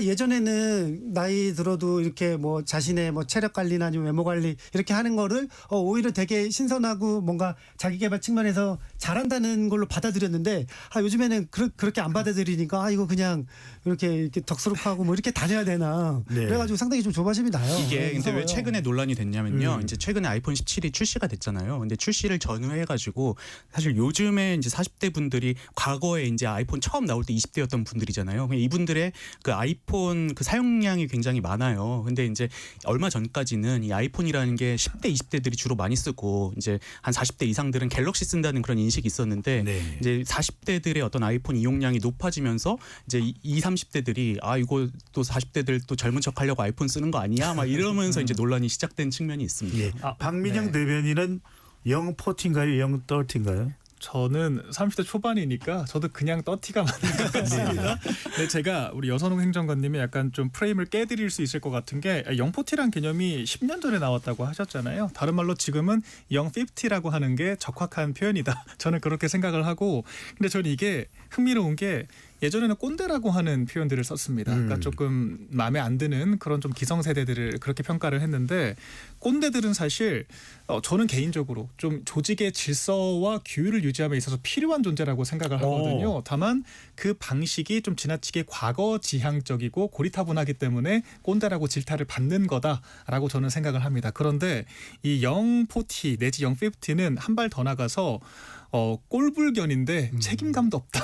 예전에는 나이 들어도 이렇게 뭐 자신의 뭐 체력 관리나 아니면 외모 관리 이렇게 하는 거를 오히려 되게 신선하고 뭔가 자기 개발 측면에서 잘한다는 걸로 받아들였는데 요즘에는 그렇게 안 받아들이니까 이거 그냥 이렇게 덕스럽하고 뭐 이렇게 다녀야 되나. 네. 그래가지고 상당히 좀 조바심이 나요. 이게 근데 왜 무서워요. 최근에 논란이 됐냐면요. 이제 최근에 아이폰 17이 출시가 됐잖아요. 근데 출시를 전후해 가지고 사실 요즘에 이제 40대 분들이 과거에 이제 아이폰 처음 나올 때 20대였던 분들이잖아요. 이분들의 그 아이폰 그 사용량이 굉장히 많아요. 근데 이제 얼마 전까지는 이 아이폰이라는 게 10대, 20대들이 주로 많이 쓰고 이제 한 40대 이상들은 갤럭시 쓴다는 그런 인식이 있었는데 네. 이제 40대들의 어떤 아이폰 이용량이 높아지면서 이제 20, 30대들이 이거 또 40대들 또 젊은 척 하려고 아이폰 쓰는 거 아니야? 막 이러면서 이제 논란이 시작된 측면이 있습니다. 예. 박민영 대변인은 영포티인가요? 영떨티인가요? 저는 30대 초반이니까 저도 그냥 떠티가 맞는 것 같습니다. 근데 제가 우리 여선홍 행정관님이 약간 좀 프레임을 깨드릴 수 있을 것 같은 게 영포티란 개념이 10년 전에 나왔다고 하셨잖아요. 다른 말로 지금은 영피프티라고 하는 게 적확한 표현이다. 저는 그렇게 생각을 하고 근데 저는 이게 흥미로운 게 예전에는 꼰대라고 하는 표현들을 썼습니다. 그러니까 조금 마음에 안 드는 그런 좀 기성세대들을 그렇게 평가를 했는데 꼰대들은 사실 저는 개인적으로 좀 조직의 질서와 규율을 유지함에 있어서 필요한 존재라고 생각을 하거든요. 다만 그 방식이 좀 지나치게 과거 지향적이고 고리타분하기 때문에 꼰대라고 질타를 받는 거다라고 저는 생각을 합니다. 그런데 이 영포티 내지 영피프티는 한 발 더 나가서 꼴불견인데 책임감도 없다.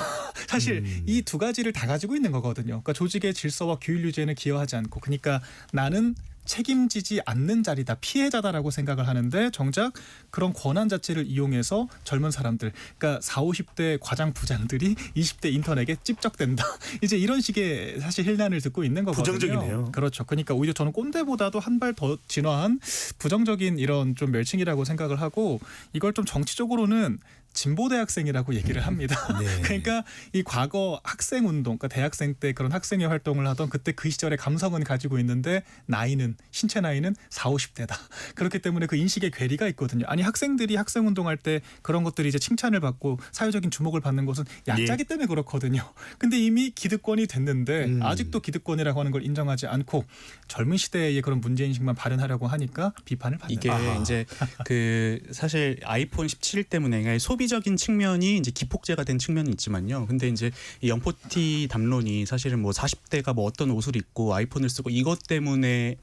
사실 이 두 가지를 다 가지고 있는 거거든요. 그러니까 조직의 질서와 규율 유지에는 기여하지 않고 그러니까 나는 책임지지 않는 자리다. 피해자다라고 생각을 하는데 정작 그런 권한 자체를 이용해서 젊은 사람들 그러니까 40, 50대 과장 부장들이 20대 인턴에게 찝적댄다. 이제 이런 식의 사실 힐난을 듣고 있는 거거든요. 부정적이네요. 그렇죠. 그러니까 오히려 저는 꼰대보다도 한 발 더 진화한 부정적인 이런 좀 멸칭이라고 생각을 하고 이걸 좀 정치적으로는 진보 대학생이라고 얘기를 합니다. 네. 그러니까 이 과거 학생 운동, 그러니까 대학생 때 그런 학생회 활동을 하던 그때 그 시절의 감성은 가지고 있는데 나이는 신체 나이는 40, 50대다. 그렇기 때문에 그 인식의 괴리가 있거든요. 아니 학생들이 학생 운동할 때 그런 것들이 이제 칭찬을 받고 사회적인 주목을 받는 것은 약자기 때문에 그렇거든요. 근데 이미 기득권이 됐는데 아직도 기득권이라고 하는 걸 인정하지 않고 젊은 시대의 그런 문제 인식만 발현하려고 하니까 비판을 받는. 이게 이제 그 사실 아이폰 17 때문에 소비적인 측면이 이제 기폭제가 된 측면이 있지만요. 근데 이제 이 영포티 담론이 사실은 뭐 40대가 뭐 어떤 옷을 입고 아이폰을 쓰고 이것 때문에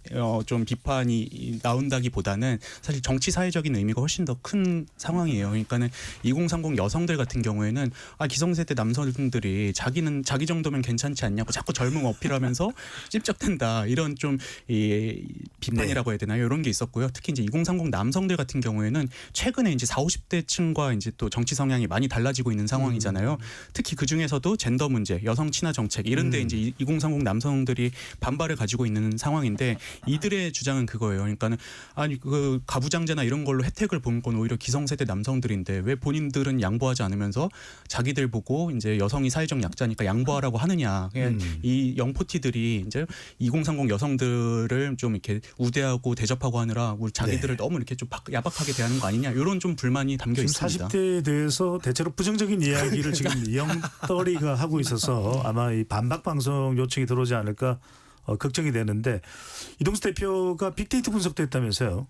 좀 비판이 나온다기보다는 사실 정치 사회적인 의미가 훨씬 더 큰 상황이에요. 그러니까는 2030 여성들 같은 경우에는 기성세대 남성들이 자기 정도면 괜찮지 않냐고 자꾸 젊음 어필하면서 찝적댄다 이런 좀 이 비판이라고 해야 되나요? 이런 게 있었고요. 특히 이제 2030 남성들 같은 경우에는 최근에 이제 40, 50대층과 이제 또 정치 성향이 많이 달라지고 있는 상황이잖아요. 특히 그 중에서도 젠더 문제, 여성 친화 정책 이런데 이제 2030 남성들이 반발을 가지고 있는 상황인데 이들의 주장은 그거예요. 그러니까는 그 가부장제나 이런 걸로 혜택을 본 건 오히려 기성세대 남성들인데 왜 본인들은 양보하지 않으면서 자기들 보고 이제 여성이 사회적 약자니까 양보하라고 하느냐. 이 영포티들이 이제 2030 여성들을 좀 이렇게 우대하고 대접하고 하느라 우리 자기들을 너무 이렇게 좀 야박하게 대하는 거 아니냐. 이런 좀 불만이 담겨 지금 있습니다. 40대에 대해서 대체로 부정적인 이야기를 지금 영떨이가 하고 있어서 아마 이 반박 방송 요청이 들어오지 않을까 걱정이 되는데 이동수 대표가 빅데이터 분석도 했다면서요?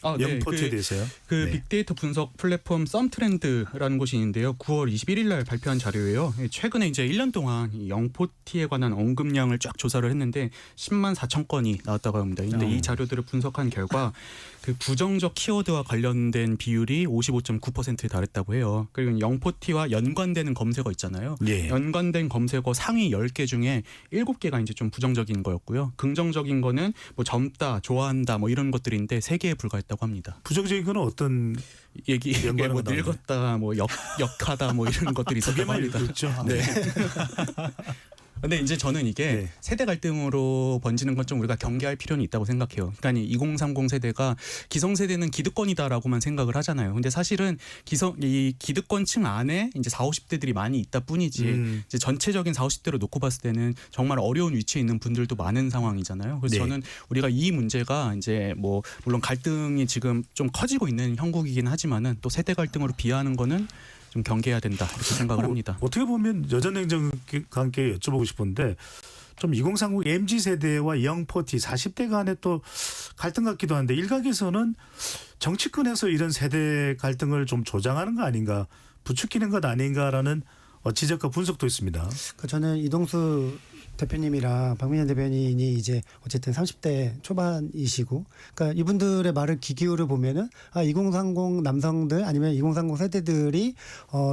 영포티에 대해서요. 네. 빅데이터 분석 플랫폼 썸트렌드라는 곳이 있는데요. 9월 21일 날 발표한 자료예요. 최근에 이제 1년 동안 이 영포티에 관한 언급량을 쫙 조사를 했는데 10만 4천 건이 나왔다고 합니다. 근데 이 자료들을 분석한 결과 그 부정적 키워드와 관련된 비율이 55.9%에 달했다고 해요. 그리고 영포티와 연관되는 검색어 있잖아요. 예. 연관된 검색어 상위 10개 중에 7개가 이제 좀 부정적인 거였고요. 긍정적인 거는 뭐 젊다, 좋아한다 뭐 이런 것들인데 3개에 불과했다고 합니다. 부정적인 건 어떤 얘기 연관어가 뭐 나오나요? 늙었다, 뭐 역하다, 뭐 이런 것들이 두 있었다고 개만 합니다. 읽었죠. 네. 근데 이제 저는 이게 네. 세대 갈등으로 번지는 건 좀 우리가 경계할 필요는 있다고 생각해요. 그러니까 이 2030 세대가 기성세대는 기득권이다라고만 생각을 하잖아요. 근데 사실은 이 기득권층 안에 이제 40, 50대들이 많이 있다 뿐이지 이제 전체적인 40, 50대로 놓고 봤을 때는 정말 어려운 위치에 있는 분들도 많은 상황이잖아요. 그래서 네. 저는 우리가 이 문제가 이제 뭐 물론 갈등이 지금 좀 커지고 있는 형국이긴 하지만은 또 세대 갈등으로 비하하는 거는 좀 경계해야 된다 이렇게 생각을 합니다. 어떻게 보면 여전행정관계 여쭤보고 싶은데 좀 2030 MZ 세대와 영포티 40대 간의 또 갈등 같기도 한데 일각에서는 정치권에서 이런 세대 갈등을 좀 조장하는 거 아닌가, 부추기는 것 아닌가라는 지적과 분석도 있습니다. 그러니까 저는 이동수 대표님이랑 박민현 대변인이 이제 어쨌든 30대 초반이시고, 그러니까 이분들의 말을 귀 기울여 보면은 2030 남성들 아니면 2030 세대들이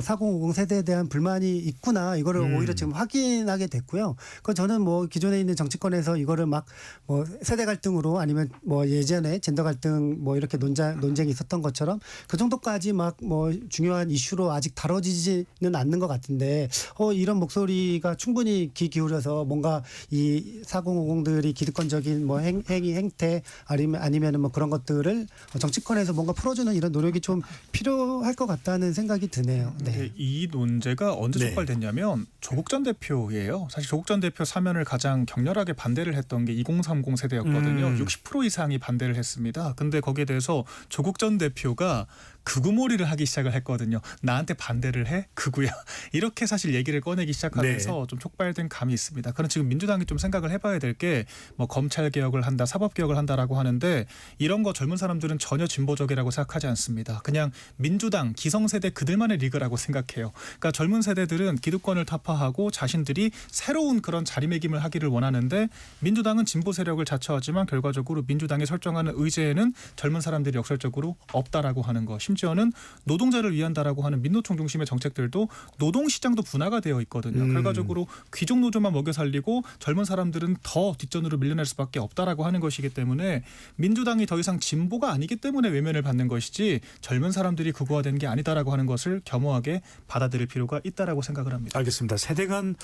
4050 세대에 대한 불만이 있구나, 이거를 오히려 지금 확인하게 됐고요. 그 저는 뭐 기존에 있는 정치권에서 이거를 막 뭐 세대 갈등으로 아니면 뭐 예전에 젠더 갈등 뭐 이렇게 논쟁이 있었던 것처럼 그 정도까지 막 뭐 중요한 이슈로 아직 다뤄지지는 않는 것 같은데 이런 목소리가 충분히 귀 기울여서 뭔가 이 4050들이 기득권적인 뭐 행태 아니면은 뭐 그런 것들을 정치권에서 뭔가 풀어주는 이런 노력이 좀 필요할 것 같다는 생각이 드네요. 네. 근데 이 논제가 언제 네. 촉발됐냐면 조국 전 대표예요. 사실 조국 전 대표 사면을 가장 격렬하게 반대를 했던 게 2030 세대였거든요. 60% 이상이 반대를 했습니다. 근데 거기에 대해서 조국 전 대표가 극우몰이를 하기 시작을 했거든요. 나한테 반대를 해? 극우야. 이렇게 사실 얘기를 꺼내기 시작하면서 좀 촉발된 감이 있습니다. 그럼 지금 민주당이 좀 생각을 해봐야 될 게 뭐 검찰 개혁을 한다, 사법 개혁을 한다라고 하는데 이런 거 젊은 사람들은 전혀 진보적이라고 생각하지 않습니다. 그냥 민주당 기성세대 그들만의 리그라고 생각해요. 그러니까 젊은 세대들은 기득권을 타파하고 자신들이 새로운 그런 자리매김을 하기를 원하는데 민주당은 진보 세력을 자처하지만 결과적으로 민주당이 설정하는 의제에는 젊은 사람들이 역설적으로 없다라고 하는 것. 심지어는 노동자를 위한다라고 하는 민노총 중심의 정책들도 노동시장도 분화가 되어 있거든요. 결과적으로 귀족 노조만 먹여 살리고 젊은 사람들은 더 뒷전으로 밀려날 수밖에 없다라고 하는 것이기 때문에 민주당이 더 이상 진보가 아니기 때문에 외면을 받는 것이지 젊은 사람들이 극우화된 게 아니다라고 하는 것을 겸허하게 받아들일 필요가 있다라고 생각을 합니다. 알겠습니다. 세대 간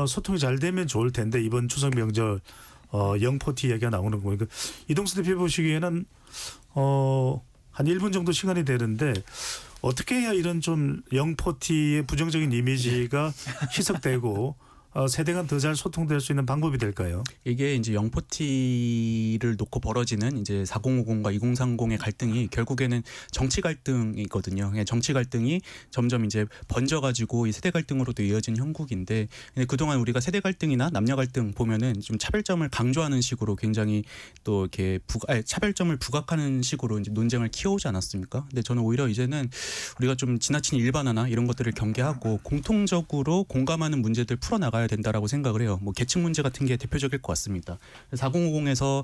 소통이 잘 되면 좋을 텐데 이번 추석 명절 영포티 이야기가 나오는 거 보니까 이동수 대표 보시기에는 한 1분 정도 시간이 되는데 어떻게 해야 이런 좀 영포티의 부정적인 이미지가 희석되고 세대 간 더 잘 소통될 수 있는 방법이 될까요? 이게 이제 영포티를 놓고 벌어지는 이제 4050과 2030의 갈등이 결국에는 정치 갈등이거든요. 정치 갈등이 점점 이제 번져가지고 이 세대 갈등으로도 이어진 형국인데 그동안 우리가 세대 갈등이나 남녀 갈등 보면은 좀 차별점을 강조하는 식으로 굉장히 또 이렇게 차별점을 부각하는 식으로 이제 논쟁을 키워오지 않았습니까? 근데 저는 오히려 이제는 우리가 좀 지나친 일반화나 이런 것들을 경계하고 공통적으로 공감하는 문제들 풀어나가야 된다라고 생각을 해요. 뭐 계층 문제 같은 게 대표적일 것 같습니다. 4050에서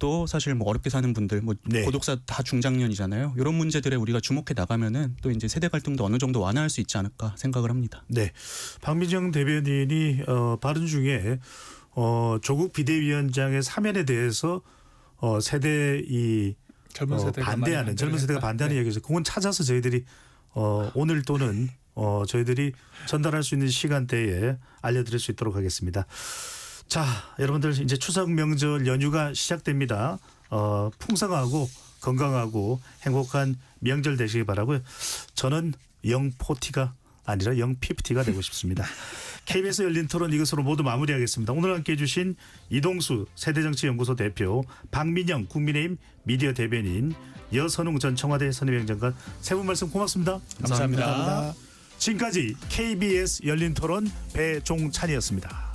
또 사실 뭐 어렵게 사는 분들, 뭐 네. 고독사 다 중장년이잖아요. 이런 문제들에 우리가 주목해 나가면은 또 이제 세대 갈등도 어느 정도 완화할 수 있지 않을까 생각을 합니다. 네, 박민정 대변인이 발언 중에 조국 비대위원장의 사면에 대해서 세대 젊은 세대가 반대하는 젊은 세대가 반대하는 얘기죠. 그건 찾아서 저희들이 오늘 또는 저희들이 전달할 수 있는 시간대에 알려드릴 수 있도록 하겠습니다. 자, 여러분들 이제 추석 명절 연휴가 시작됩니다. 풍성하고 건강하고 행복한 명절 되시기 바라고요. 저는 영포티가 아니라 영피프티가 되고 싶습니다. KBS 열린 토론 이것으로 모두 마무리하겠습니다. 오늘 함께해 주신 이동수 세대정치연구소 대표, 박민영 국민의힘 미디어 대변인, 여선웅 전 청와대 선임행정관 세 분 말씀 고맙습니다. 감사합니다. 지금까지 KBS 열린 토론 배종찬이었습니다.